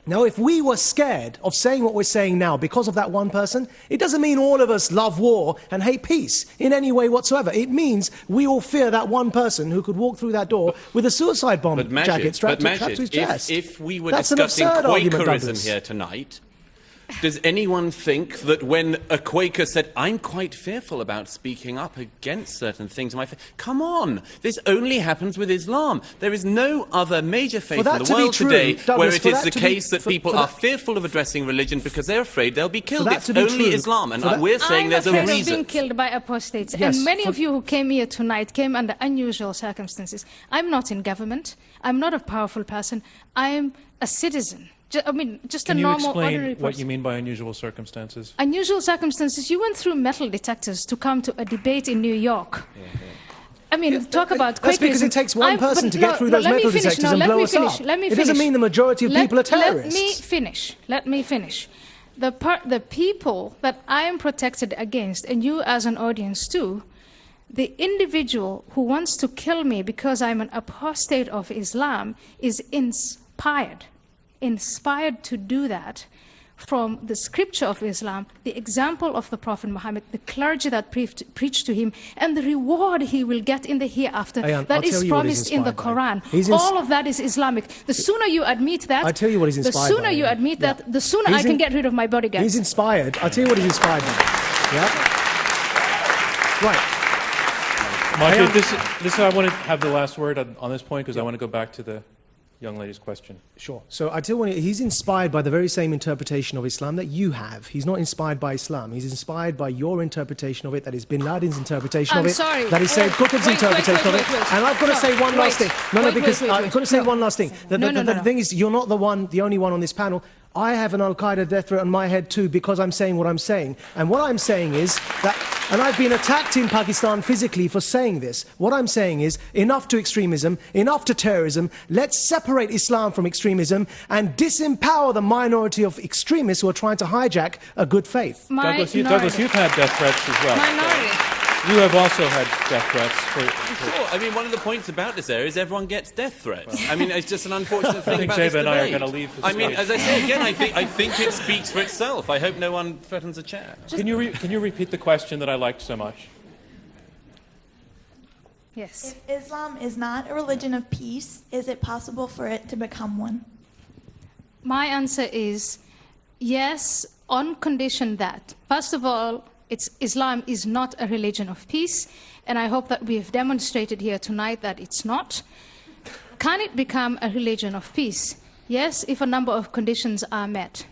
Now, if we were scared of saying what we're saying now because of that one person, it doesn't mean all of us love war and hate peace in any way whatsoever. It means we all fear that one person who could walk through that door with a suicide bomb jacket strapped to his chest. If we were That's discussing argument, Quakerism here tonight, does anyone think that when a Quaker said, I'm quite fearful about speaking up against certain things in my faith, come on, this only happens with Islam. There is no other major faith in the world today where it is the case that people are fearful of addressing religion because they're afraid they'll be killed. It's only Islam, and we're saying there's a reason. I'm afraid of being killed by apostates. Yes, and many of you who came here tonight came under unusual circumstances. I'm not in government. I'm not a powerful person. I am a citizen. Just a normal, ordinary person. Can you explain what you mean by unusual circumstances? Unusual circumstances. You went through metal detectors to come to a debate in New York. I mean, talk about Quakerism. That's because it takes one person to get through those metal detectors and blow us up. It doesn't mean the majority of people are terrorists. Let me finish. The people that I am protected against, and you as an audience too, the individual who wants to kill me because I'm an apostate of Islam is inspired to do that from the scripture of Islam, the example of the Prophet Muhammad, the clergy that preached to him, and the reward he will get in the hereafter that is promised in the Quran. All of that is Islamic. The sooner you admit that, I'll tell you what he's inspired the sooner you admit that, the sooner I can get rid of my bodyguards. He's inspired. I'll tell you what he's inspired by. Yeah? Right. This I want to have the last word on this point because I want to go back to the young lady's question. Sure. So I tell you what, he's inspired by the very same interpretation of Islam that you have. He's not inspired by Islam. He's inspired by your interpretation of it, that is Bin Laden's interpretation of it, that is Sayyid Qutb's interpretation of it. And I've got to say one last thing. I've got to say one last thing. The thing is, you're not the only one on this panel. I have an Al-Qaeda death threat on my head too because I'm saying what I'm saying. And what I'm saying is that, and I've been attacked in Pakistan physically for saying this, what I'm saying is enough to extremism, enough to terrorism, let's separate Islam from extremism and disempower the minority of extremists who are trying to hijack a good faith. Douglas, you've had death threats as well. Minority. You have also had death threats. Sure. I mean, one of the points about this area is everyone gets death threats. I mean, it's just an unfortunate thing about this debate. I think Zeba and I are going to leave this I mean, as I say again, I think it speaks for itself. I hope no one threatens a chair. Can you repeat the question that I liked so much? Yes. If Islam is not a religion of peace, is it possible for it to become one? My answer is yes, on condition that, first of all, Islam is not a religion of peace, and I hope that we have demonstrated here tonight that it's not. Can it become a religion of peace? Yes, if a number of conditions are met.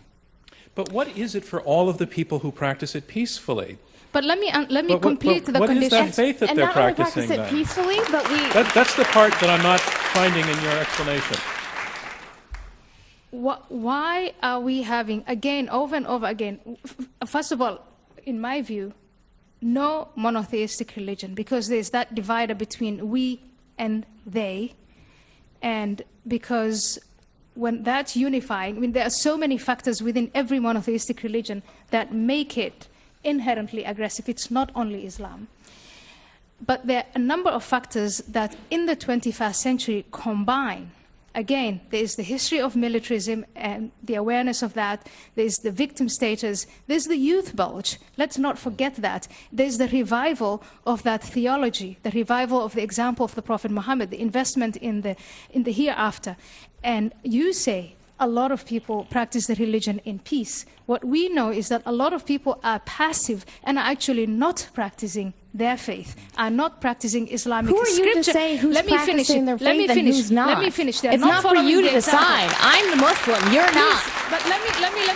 But what is it for all of the people who practice it peacefully? But let me complete the conditions. What is that faith that they're practicing then? And not only practice it peacefully, but That's the part that I'm not finding in your explanation. Why are we having, again, over and over again, first of all, in my view, no monotheistic religion, because there's that divider between we and they. And because when that's unifying, I mean, there are so many factors within every monotheistic religion that make it inherently aggressive. It's not only Islam. But there are a number of factors that in the 21st century combine. Again, there is the history of militarism and the awareness of that. There's the victim status. There's the youth bulge. Let's not forget that. There's the revival of that theology, the revival of the example of the Prophet Muhammad, the investment in the hereafter. And you say a lot of people practice the religion in peace. What we know is that a lot of people are passive and are actually not practicing their faith, are not practicing Islamic Who are scripture. you to say who's practicing their faith and who's not? Let me finish. They're It's not for following you to the example. decide. I'm the Muslim. You're not. Please, but let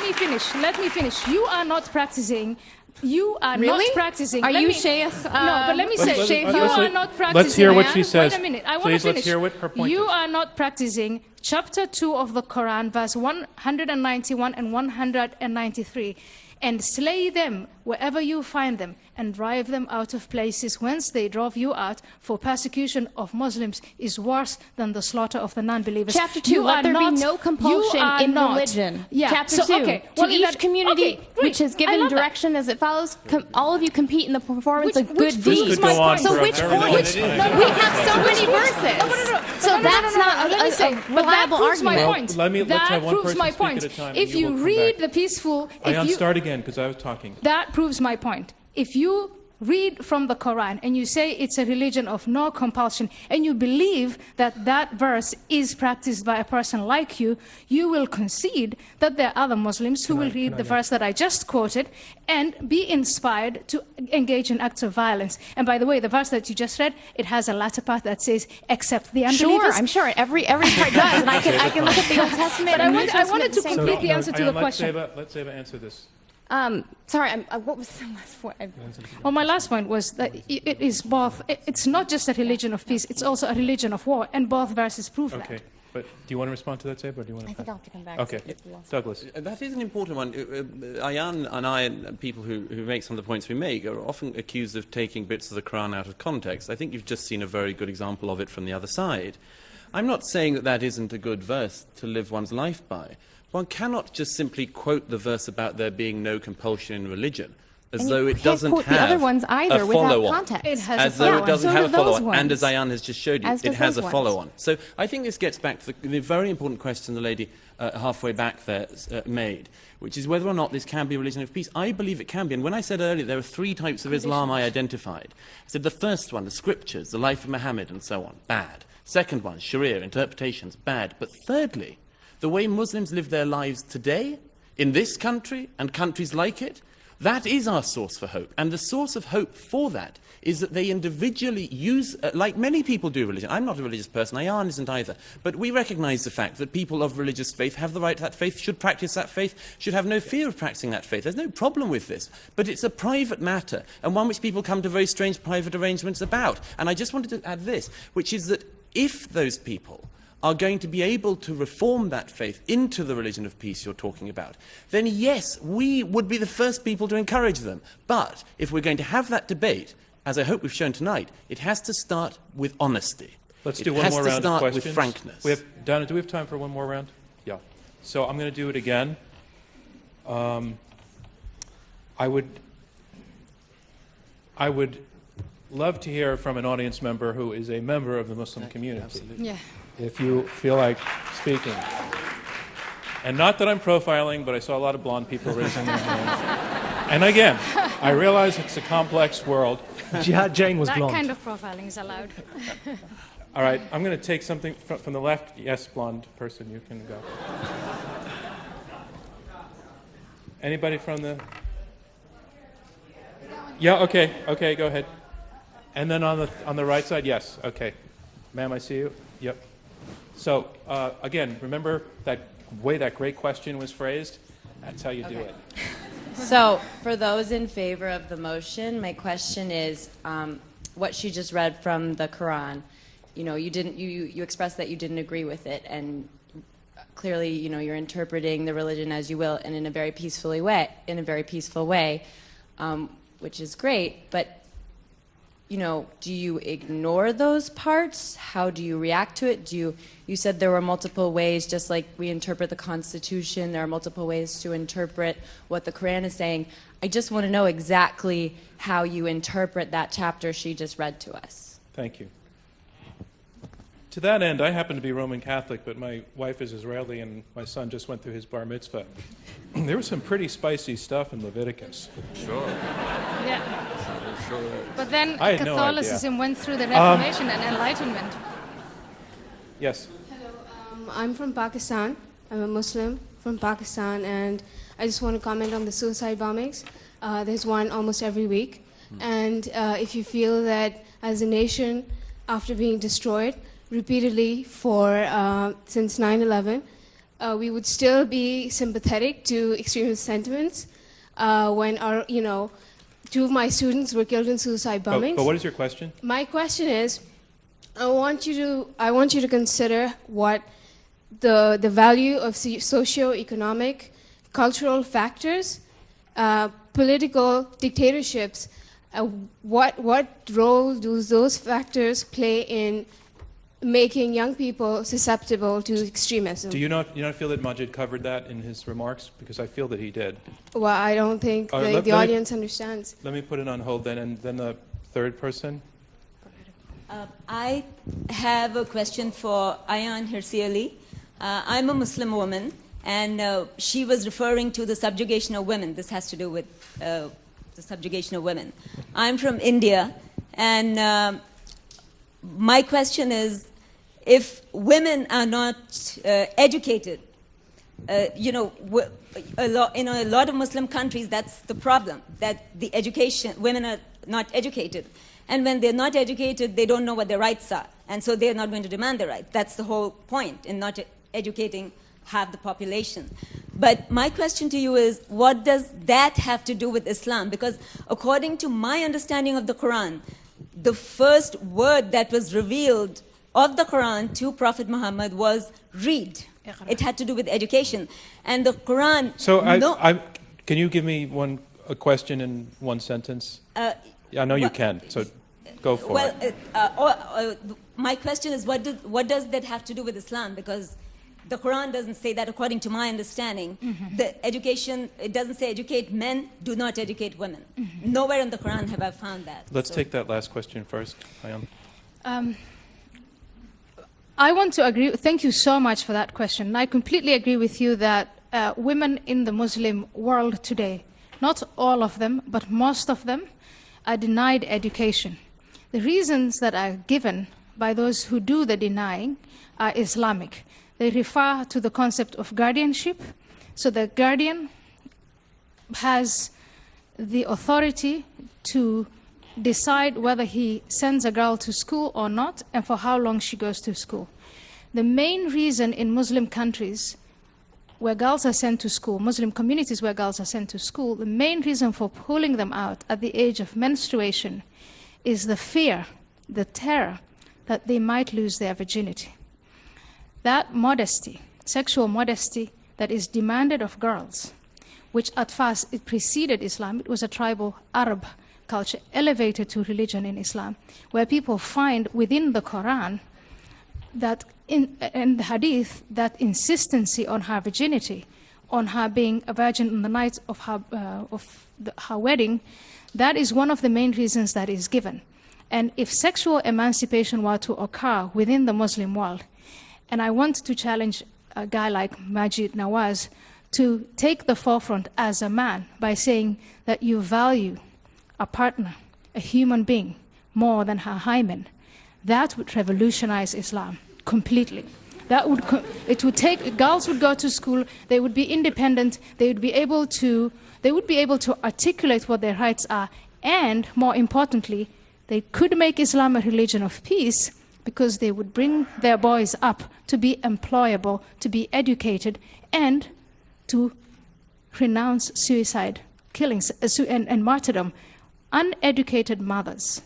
me finish. Let me finish. You are not practicing. You are Really? not practicing. Are Let you me- Sheikh? No, but let me say, Sheikh, you are not practicing. let's hear what she says. Wait a minute. I want Please, to finish. let's hear what her point You is. are not practicing chapter 2 of the Quran, verse 191 and 193. And slay them wherever you find them, and drive them out of places whence they drove you out, for persecution of Muslims is worse than the slaughter of the non-believers. Chapter 2, let there be no compulsion in religion. Yeah. Chapter so, 2, okay. to in each that- community okay, great. which is I given love that. direction as it follows, all of you compete in the performance of good Which This deeds. could go on So for a which very long point? time. We have so many verses. So that's not Let me say, a but that reliable proves my argument. point. Well, let's that have one proves person my speak point. at a time, and If you you will come read back. the peaceful, Ayan, if you start again, because I was talking. that proves my point. If you read from the Quran and you say it's a religion of no compulsion, and you believe that that verse is practiced by a person like you, you will concede that there are other Muslims who will read the verse that I just quoted and be inspired to engage in acts of violence. And by the way, the verse that you just read, it has a latter part that says, except the unbelievers. Sure, I'm sure every part does, and I can look at the Old Testament. But and I New Testament wanted the to same complete way. the answer to the question. Let Zeba answer this. Sorry, what was the last point? Well, my last point was that it is both. It's not just a religion of peace; it's also a religion of war, and both verses prove Okay, that. but do you want to respond to that, Zeba, or do you want to? I think I'll have to come back. Okay, Douglas. That is an important one. Ayan and I and people who make some of the points we make are often accused of taking bits of the Quran out of context. I think you've just seen a very good example of it from the other side. I'm not saying that that isn't a good verse to live one's life by. One cannot just simply quote the verse about there being no compulsion in religion as And though you it can't doesn't quote have the other ones either a without follow-on. context. It has As a though follow-on. it doesn't So have a do those follow-on. And ones. as Ayan has just showed you, As it does has a those follow-on. ones. So I think this gets back to the very important question the lady halfway back there made, which is whether or not this can be a religion of peace. I believe it can be. And when I said earlier there are three types of Islam I identified, I said the first one, the scriptures, the life of Muhammad and so on, bad. Second one, Sharia, interpretations, bad. But thirdly, the way Muslims live their lives today, in this country and countries like it, that is our source for hope. And the source of hope for that is that they individually use, like many people do religion. I'm not a religious person, Ayan isn't either. But we recognize the fact that people of religious faith have the right to that faith, should practice that faith, should have no fear of practicing that faith. There's no problem with this. But it's a private matter, and one which people come to very strange private arrangements about. And I just wanted to add this, which is that if those people are going to be able to reform that faith into the religion of peace you're talking about, then yes, we would be the first people to encourage them. But if we're going to have that debate, as I hope we've shown tonight, it has to start with honesty. Let's do one more round of It has to start questions. with frankness. Donna, do we have time for one more round? Yeah. So I'm going to do it again. I would love to hear from an audience member who is a member of the Muslim community. Absolutely. Yeah. If you feel like speaking. And not that I'm profiling, but I saw a lot of blonde people raising their hands. And again, I realize it's a complex world. Jihad Jane was That blonde. kind of profiling is allowed. All right, I'm going to take something from the left. Yes, blonde person, you can go. Anybody from the... Yeah, okay, go ahead. And then on the right side, yes, okay. Ma'am, I see you. Yep. So, again, remember that way that great question was phrased? That's how you do it. So, for those in favor of the motion, my question is, what she just read from the Quran. You know, you expressed that you didn't agree with it, and clearly, you know, you're interpreting the religion as you will, and in a very peaceful way, which is great. But do you ignore those parts? How do you react to it? You said there were multiple ways, just like we interpret the Constitution, there are multiple ways to interpret what the Quran is saying. I just want to know exactly how you interpret that chapter she just read to us. Thank you. To that end, I happen to be Roman Catholic, but my wife is Israeli, and my son just went through his bar mitzvah. There was some pretty spicy stuff in Leviticus. Sure. Yeah. Sure. But then I had no Catholicism went through the Reformation and Enlightenment. Yes. Hello, I'm from Pakistan. I'm a Muslim from Pakistan, and I just want to comment on the suicide bombings. There's one almost every week. And if you feel that as a nation, after being destroyed repeatedly since 9/11, we would still be sympathetic to extremist sentiments when two of my students were killed in suicide bombings. But what is your question? My question is, I want you to consider what the value of socio-economic, cultural factors, political dictatorships. What role do those factors play in making young people susceptible to extremism? Do you not feel that Majid covered that in his remarks? Because I feel that he did. Well, I don't think the audience understands. Let me put it on hold then, and then the third person. I have a question for Ayan Hirsi. I'm a Muslim woman, and she was referring to the subjugation of women. This has to do with the subjugation of women. I'm from India, and my question is, if women are not educated, in a lot of Muslim countries, that's the problem, that women are not educated. And when they're not educated, they don't know what their rights are. And so they're not going to demand their right. That's the whole point in not educating half the population. But my question to you is, what does that have to do with Islam? Because according to my understanding of the Quran, the first word that was revealed of the Quran to Prophet Muhammad was read. It had to do with education. And the Quran... So can you give me a question in one sentence? I know you can, so go for it. My question is, what does that have to do with Islam? Because the Quran doesn't say that, according to my understanding. The education, it doesn't say educate men, do not educate women. Nowhere in the Quran have I found that. Let's take that last question first, Ayan. I want to agree. Thank you so much for that question. I completely agree with you that women in the Muslim world today, not all of them, but most of them, are denied education. The reasons that are given by those who do the denying are Islamic. They refer to the concept of guardianship. So the guardian has the authority to decide whether he sends a girl to school or not, and for how long she goes to school. The main reason in Muslim countries where girls are sent to school, Muslim communities where girls are sent to school, the main reason for pulling them out at the age of menstruation is the fear, the terror that they might lose their virginity. That modesty, sexual modesty that is demanded of girls, which at first it preceded Islam, it was a tribal Arab culture elevated to religion in Islam, where people find within the Quran that in the Hadith, that insistency on her virginity, on her being a virgin on the night of her wedding, that is one of the main reasons that is given. And if sexual emancipation were to occur within the Muslim world, and I want to challenge a guy like Majid Nawaz to take the forefront as a man by saying that you value a partner, a human being, more than her hymen, that would revolutionize Islam completely. Girls would go to school, they would be independent, they would be able to articulate what their rights are, and more importantly, they could make Islam a religion of peace because they would bring their boys up to be employable, to be educated, and to renounce suicide, killings, and martyrdom. Uneducated mothers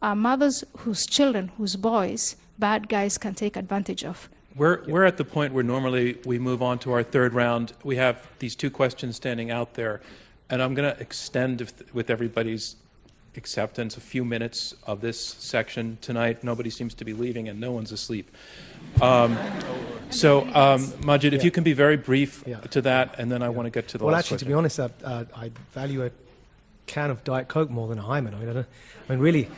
are mothers whose children, whose boys, bad guys can take advantage of. We're at the point where normally we move on to our third round. We have these two questions standing out there, and I'm going to extend with everybody's acceptance, a few minutes of this section tonight. Nobody seems to be leaving, and no one's asleep. Majid, if you can be very brief to that, and then I want to get to the last question. To be honest, I value a can of Diet Coke more than a hymen. I mean, really,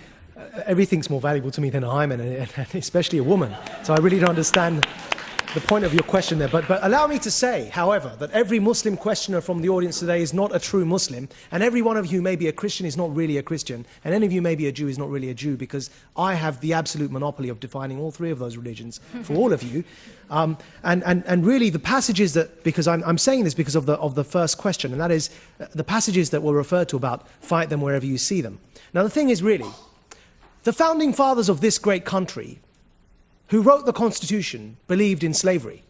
everything's more valuable to me than a hymen, and especially a woman. So I really don't understand the point of your question there. But allow me to say, however, that every Muslim questioner from the audience today is not a true Muslim, and every one of you may be a Christian is not really a Christian, and any of you may be a Jew is not really a Jew, because I have the absolute monopoly of defining all three of those religions for all of you. And really the passages that, because I'm saying this because of the first question, and that is the passages that were referred to about fight them wherever you see them. Now the thing is really, the founding fathers of this great country who wrote the Constitution believed in slavery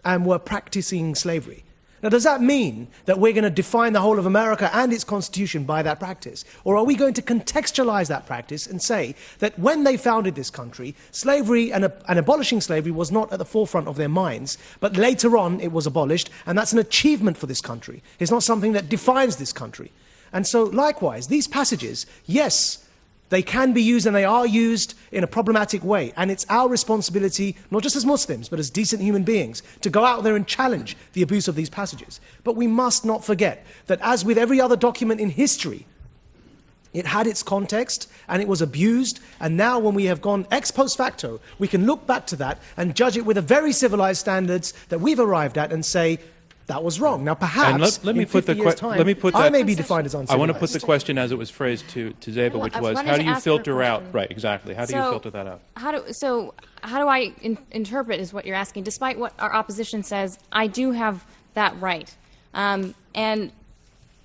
and were practicing slavery. Now, does that mean that we're going to define the whole of America and its Constitution by that practice? Or are we going to contextualize that practice and say that when they founded this country, slavery and abolishing slavery was not at the forefront of their minds, but later on it was abolished, and that's an achievement for this country. It's not something that defines this country. And so, likewise, these passages, yes, they can be used and they are used in a problematic way. And it's our responsibility, not just as Muslims, but as decent human beings, to go out there and challenge the abuse of these passages. But we must not forget that as with every other document in history, it had its context and it was abused. And now when we have gone ex post facto, we can look back to that and judge it with the very civilized standards that we've arrived at and say, that was wrong. Now, perhaps let me put I may be defined as uncivilized. I want to put the question as it was phrased to Zeba, which was, how do you filter out? Right, exactly. How do you filter that out? How do I interpret is what you're asking? Despite what our opposition says, I do have that right. And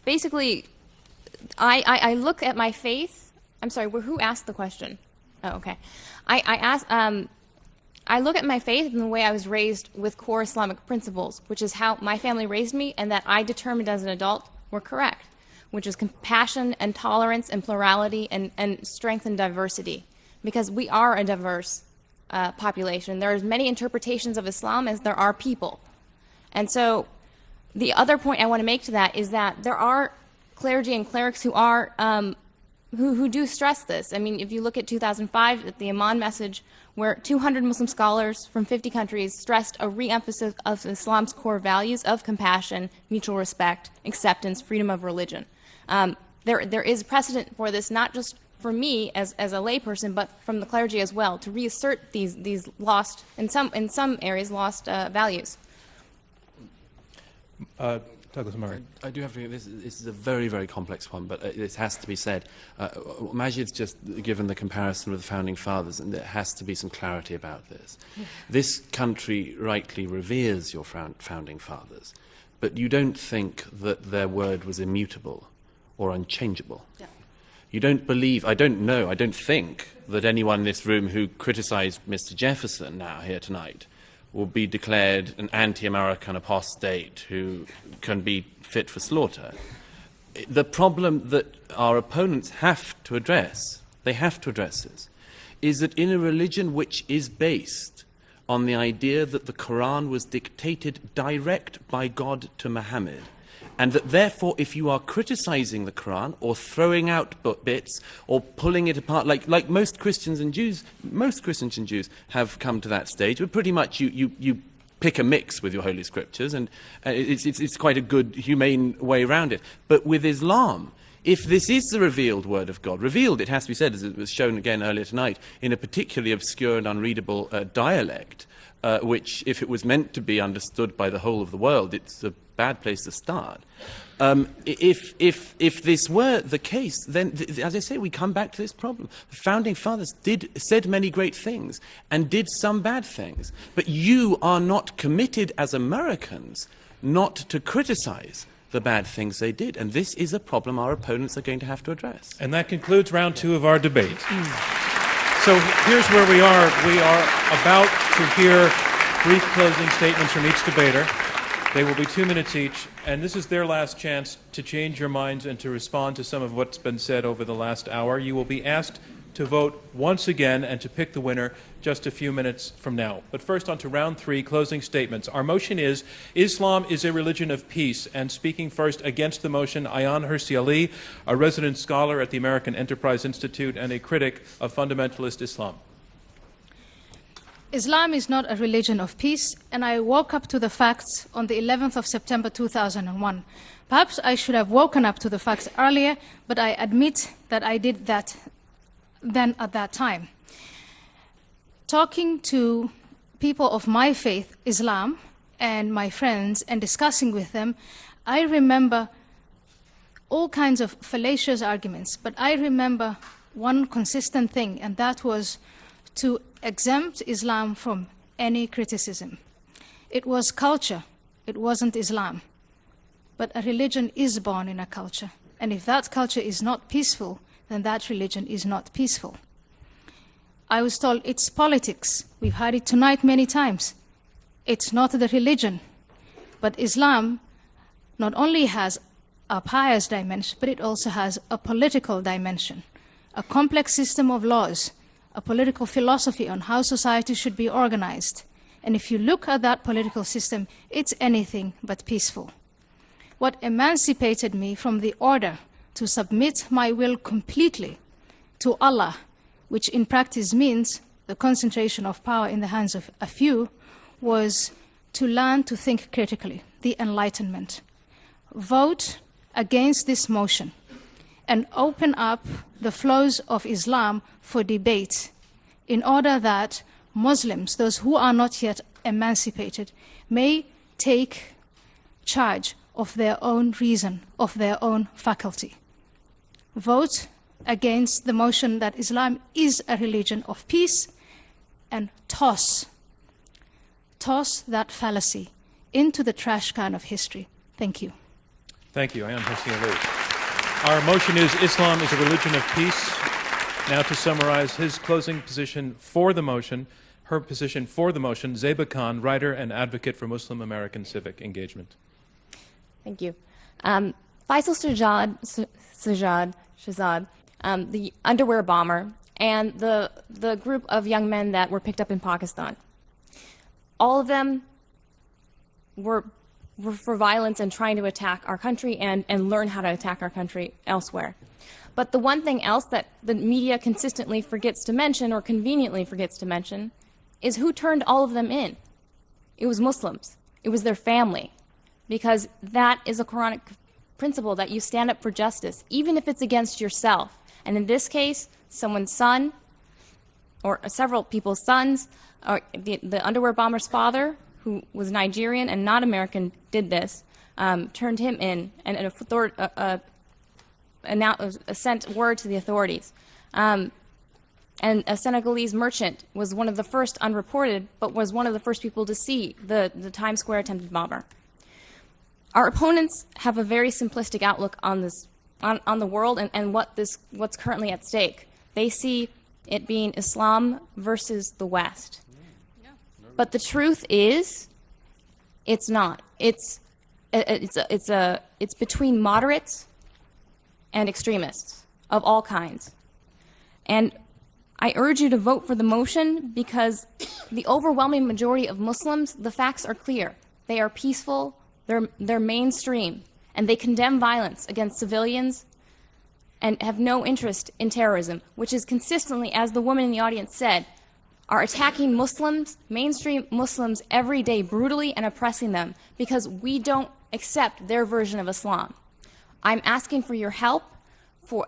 basically, I look at my faith. I'm sorry, who asked the question? Oh, okay. I look at my faith and the way I was raised with core Islamic principles, which is how my family raised me and that I determined as an adult were correct, which is compassion and tolerance and plurality and strength and diversity, because we are a diverse population. There are as many interpretations of Islam as there are people. And so the other point I want to make to that is that there are clergy and clerics who are who do stress this. I mean, if you look at 2005, at the Iman message, where 200 Muslim scholars from 50 countries stressed a re-emphasis of Islam's core values of compassion, mutual respect, acceptance, freedom of religion. There is precedent for this, not just for me as a layperson, but from the clergy as well, to reassert these lost, in some areas, lost values. Douglas Murray. I do have to. This is a very, very complex one, but this has to be said. Majid's just given the comparison with the founding fathers, and there has to be some clarity about this. This country rightly reveres your founding fathers, but you don't think that their word was immutable or unchangeable. Yeah. You don't believe. I don't think that anyone in this room who criticised Mr. Jefferson now here tonight will be declared an anti-American apostate who can be fit for slaughter. The problem that our opponents have to address, is that in a religion which is based on the idea that the Quran was dictated direct by God to Muhammad, and that therefore if you are criticizing the Quran or throwing out bits or pulling it apart, like most Christians and Jews have come to that stage, but pretty much you pick a mix with your holy scriptures, and it's quite a good, humane way around it. But with Islam, if this is the revealed word of God, revealed, it has to be said, as it was shown again earlier tonight, in a particularly obscure and unreadable dialect, which, if it was meant to be understood by the whole of the world, it's a bad place to start. If this were the case, then, as I say, we come back to this problem. The founding fathers said many great things and did some bad things, but you are not committed as Americans not to criticize the bad things they did, and this is a problem our opponents are going to have to address. And that concludes round 2 of our debate. So here's where we are. We are about to hear brief closing statements from each debater. They will be 2 minutes each, and this is their last chance to change your minds and to respond to some of what's been said over the last hour. You will be asked to vote once again and to pick the winner just a few minutes from now. But first, on to round 3, closing statements. Our motion is Islam is a religion of peace. And speaking first against the motion, Ayaan Hirsi Ali, a resident scholar at the American Enterprise Institute and a critic of fundamentalist Islam. Islam is not a religion of peace, and I woke up to the facts on the 11th of September 2001. Perhaps I should have woken up to the facts earlier, but I admit that I did that then at that time. Talking to people of my faith, Islam, and my friends, and discussing with them, I remember all kinds of fallacious arguments, but I remember one consistent thing, and that was to exempt Islam from any criticism. It was culture, it wasn't Islam. But a religion is born in a culture, and if that culture is not peaceful, then that religion is not peaceful. I was told it's politics. We've heard it tonight many times. It's not the religion. But Islam not only has a pious dimension, but it also has a political dimension, a complex system of laws, a political philosophy on how society should be organized. And if you look at that political system, it's anything but peaceful. What emancipated me from the order to submit my will completely to Allah, which in practice means the concentration of power in the hands of a few, was to learn to think critically, the Enlightenment. Vote against this motion and open up the flows of Islam for debate in order that Muslims, those who are not yet emancipated, may take charge of their own reason, of their own faculty. Vote against the motion that Islam is a religion of peace, and toss that fallacy into the trash can of history. Thank you. Thank you, Ayaan Hirsi Ali. Our motion is Islam is a religion of peace. Now to summarize his closing position for the motion, her position for the motion, Zeba Khan, writer and advocate for Muslim American civic engagement. Thank you. Faisal Shahzad, the underwear bomber, and the group of young men that were picked up in Pakistan. All of them were for violence and trying to attack our country and learn how to attack our country elsewhere. But the one thing else that the media consistently forgets to mention, or conveniently forgets to mention, is who turned all of them in. It was Muslims. It was their family. Because that is a Quranic principle, that you stand up for justice, even if it's against yourself. And in this case, someone's son, or several people's sons, or the underwear bomber's father, who was Nigerian and not American, did this, turned him in, and sent word to the authorities. And a Senegalese merchant was one of the first unreported, but was one of the first people to see the Times Square attempted bomber. Our opponents have a very simplistic outlook on this, on the world and what's currently at stake. They see it being Islam versus the West. But the truth is, it's not. It's between moderates and extremists of all kinds. And I urge you to vote for the motion because the overwhelming majority of Muslims, the facts are clear. They are peaceful, they're mainstream, and they condemn violence against civilians and have no interest in terrorism, which is consistently, as the woman in the audience said, are attacking Muslims, mainstream Muslims, every day, brutally and oppressing them because we don't accept their version of Islam. I'm asking for your help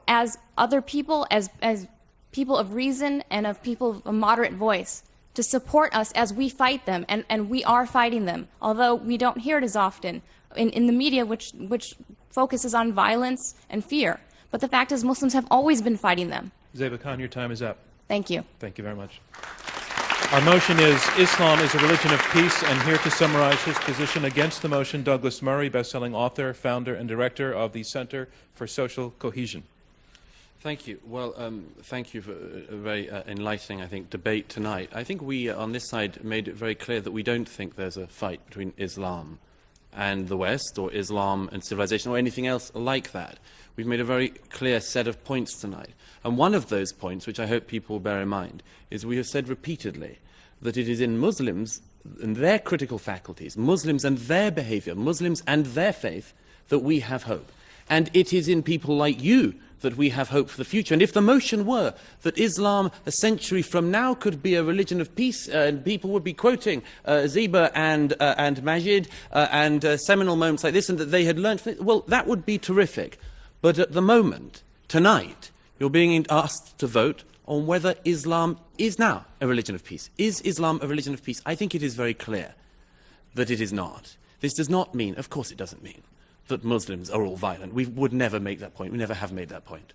as other people, as people of reason and of people of a moderate voice, to support us as we fight them, and we are fighting them, although we don't hear it as often in the media, which focuses on violence and fear. But the fact is, Muslims have always been fighting them. Zeba Khan, your time is up. Thank you. Thank you very much. Our motion is Islam is a religion of peace, and here to summarize his position against the motion, Douglas Murray, best-selling author, founder, and director of the Center for Social Cohesion. Thank you. Well, thank you for a very enlightening, I think, debate tonight. I think we, on this side, made it very clear that we don't think there's a fight between Islam and the West, or Islam and civilization, or anything else like that. We've made a very clear set of points tonight. And one of those points, which I hope people will bear in mind, is we have said repeatedly that it is in Muslims and their critical faculties, Muslims and their behavior, Muslims and their faith, that we have hope. And it is in people like you that we have hope for the future. And if the motion were that Islam a century from now could be a religion of peace, and people would be quoting Ziba and Majid and seminal moments like this, and that they had learned, well, that would be terrific. But at the moment, tonight, you're being asked to vote on whether Islam is now a religion of peace. Is Islam a religion of peace? I think it is very clear that it is not. This does not mean, of course it doesn't mean, that Muslims are all violent. We would never make that point. We never have made that point.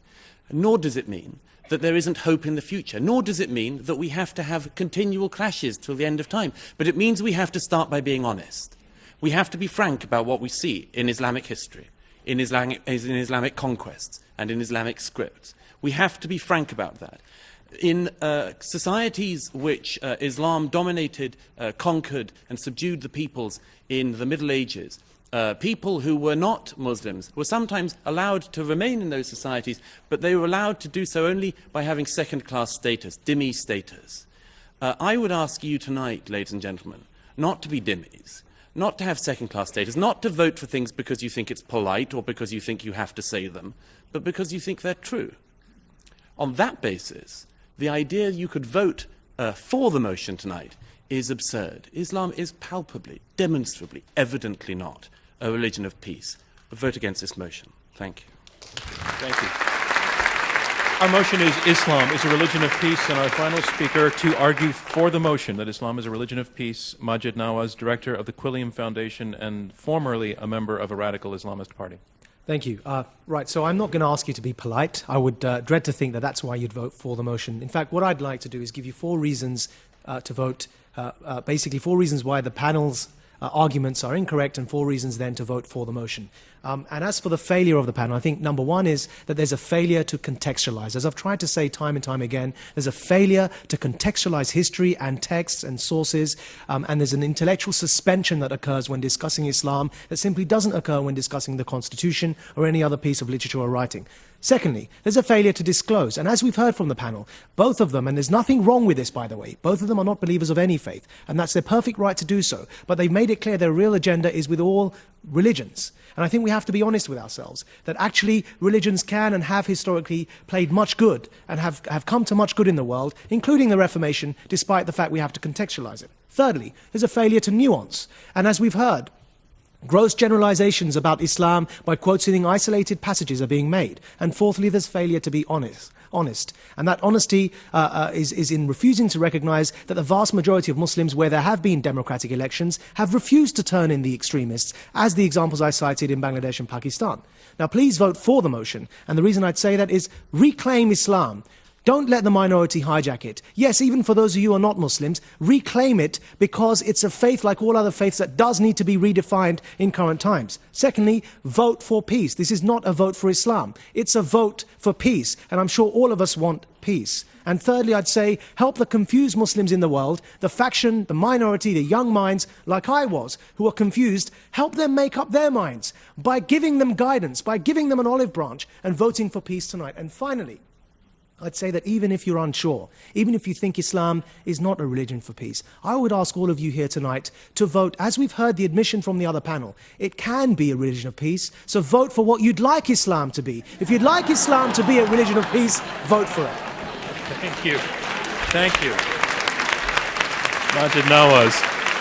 Nor does it mean that there isn't hope in the future. Nor does it mean that we have to have continual clashes till the end of time. But it means we have to start by being honest. We have to be frank about what we see in Islamic history, in Islamic conquests, and in Islamic scripts. We have to be frank about that. In societies which Islam dominated, conquered, and subdued the peoples in the Middle Ages, people who were not Muslims were sometimes allowed to remain in those societies, but they were allowed to do so only by having second-class status, dhimmi status. I would ask you tonight, ladies and gentlemen, not to be dhimmis, not to have second-class status, not to vote for things because you think it's polite or because you think you have to say them, but because you think they're true. On that basis, the idea you could vote for the motion tonight is absurd. Islam is palpably, demonstrably, evidently not a religion of peace. Vote against this motion. Thank you. Thank you. Our motion is Islam is a religion of peace, and our final speaker to argue for the motion that Islam is a religion of peace, Majid Nawaz, director of the Quilliam Foundation and formerly a member of a radical Islamist party. Thank you. Right, so I'm not going to ask you to be polite. I would dread to think that that's why you'd vote for the motion. In fact, what I'd like to do is give you 4 reasons to vote, basically 4 reasons why the panel's arguments are incorrect and 4 reasons then to vote for the motion. And as for the failure of the panel, I think number 1 is that there's a failure to contextualize. As I've tried to say time and time again, there's a failure to contextualize history and texts and sources, and there's an intellectual suspension that occurs when discussing Islam that simply doesn't occur when discussing the Constitution or any other piece of literature or writing. Secondly, there's a failure to disclose. And as we've heard from the panel, both of them, and there's nothing wrong with this, by the way, both of them are not believers of any faith, and that's their perfect right to do so. But they've made it clear their real agenda is with all religions. And I think we have to be honest with ourselves, that actually religions can and have historically played much good and have come to much good in the world, including the Reformation, despite the fact we have to contextualize it. Thirdly, there's a failure to nuance. And as we've heard, gross generalizations about Islam by quoting isolated passages are being made. And fourthly, there's failure to be honest. And that honesty is in refusing to recognize that the vast majority of Muslims, where there have been democratic elections, have refused to turn in the extremists, as the examples I cited in Bangladesh and Pakistan. Now, please vote for the motion. And the reason I'd say that is reclaim Islam. Don't let the minority hijack it. Yes, even for those of you who are not Muslims, reclaim it because it's a faith like all other faiths that does need to be redefined in current times. Secondly, vote for peace. This is not a vote for Islam. It's a vote for peace, and I'm sure all of us want peace. And thirdly, I'd say, help the confused Muslims in the world, the faction, the minority, the young minds, like I was, who are confused, help them make up their minds by giving them guidance, by giving them an olive branch, and voting for peace tonight. And finally, I'd say that even if you're unsure, even if you think Islam is not a religion for peace, I would ask all of you here tonight to vote, as we've heard the admission from the other panel, it can be a religion of peace, so vote for what you'd like Islam to be. If you'd like Islam to be a religion of peace, vote for it. Thank you. Thank you. Majid Nawaz.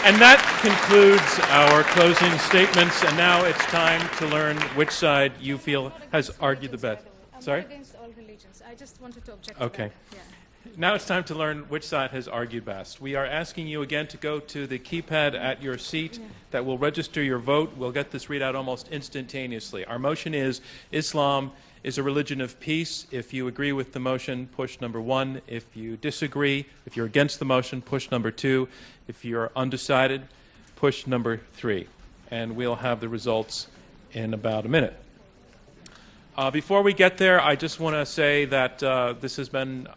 And that concludes our closing statements, and now it's time to learn which side you feel has argued the best. Sorry? Against all religions. I just wanted to object Okay. to that. Yeah. Now it's time to learn which side has argued best. We are asking you again to go to the keypad at your seat that will register your vote. We'll get this readout almost instantaneously. Our motion is Islam is a religion of peace. If you agree with the motion, push number 1. If you disagree, if you're against the motion, push number 2. If you're undecided, push number 3. And we'll have the results in about a minute. Before we get there, I just want to say that this has been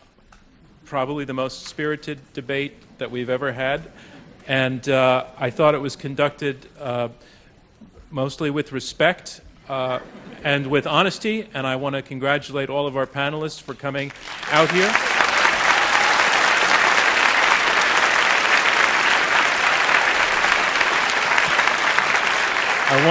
probably the most spirited debate that we've ever had, and I thought it was conducted mostly with respect and with honesty, and I want to congratulate all of our panelists for coming out here. I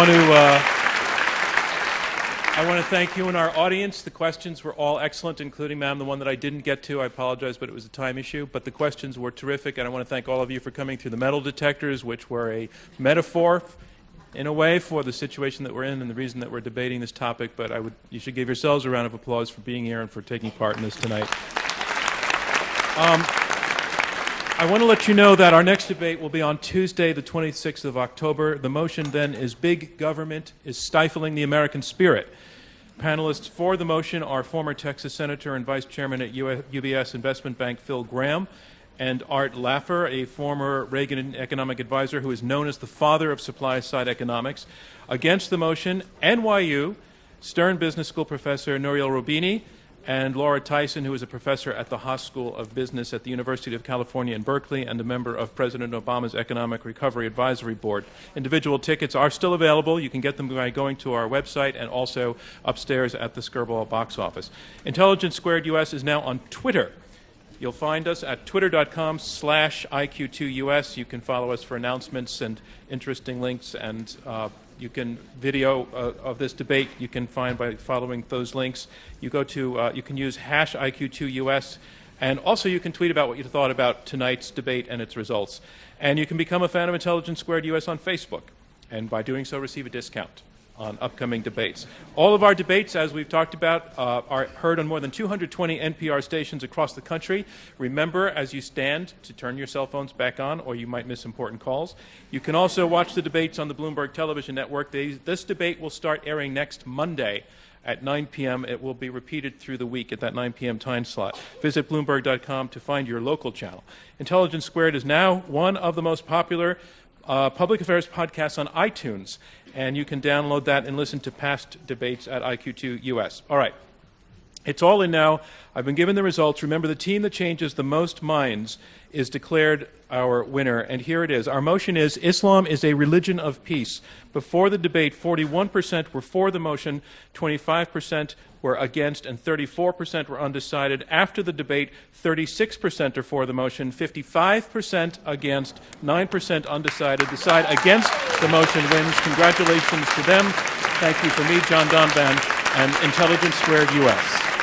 want to thank you and our audience. The questions were all excellent, including, ma'am, the one that I didn't get to. I apologize, but it was a time issue. But the questions were terrific, and I want to thank all of you for coming through the metal detectors, which were a metaphor, in a way, for the situation that we're in and the reason that we're debating this topic. But you should give yourselves a round of applause for being here and for taking part in this tonight. I want to let you know that our next debate will be on Tuesday, the 26th of October. The motion then is Big Government is Stifling the American Spirit. Panelists for the motion are former Texas Senator and Vice Chairman at UBS Investment Bank Phil Gramm, and Art Laffer, a former Reagan economic advisor who is known as the father of supply-side economics. Against the motion, NYU Stern Business School professor Nouriel Roubini, and Laura Tyson, who is a professor at the Haas School of Business at the University of California in Berkeley and a member of President Obama's Economic Recovery Advisory Board. Individual tickets are still available. You can get them by going to our website and also upstairs at the Skirball box office. Intelligence Squared US is now on Twitter. You'll find us at twitter.com/IQ2US. You can follow us for announcements and interesting links, and you can video of this debate. You can find by following those links. You can use #IQ2US, and also you can tweet about what you thought about tonight's debate and its results. And you can become a fan of Intelligence Squared US on Facebook, and by doing so receive a discount on upcoming debates. All of our debates, as we've talked about, are heard on more than 220 NPR stations across the country. Remember, as you stand, to turn your cell phones back on, or you might miss important calls. You can also watch the debates on the Bloomberg Television Network. This debate will start airing next Monday at 9 p.m. It will be repeated through the week at that 9 p.m. time slot. Visit Bloomberg.com to find your local channel. Intelligence Squared is now one of the most popular public affairs podcasts on iTunes, and you can download that and listen to past debates at IQ2US. All right. It's all in now. I've been given the results. Remember, the team that changes the most minds is declared our winner, and here it is. Our motion is Islam is a religion of peace. Before the debate, 41% were for the motion, 25% were against, and 34% were undecided. After the debate, 36% are for the motion, 55% against, 9% undecided. The side against the motion wins. Congratulations to them. Thank you from me, John Donvan, and Intelligence Squared US.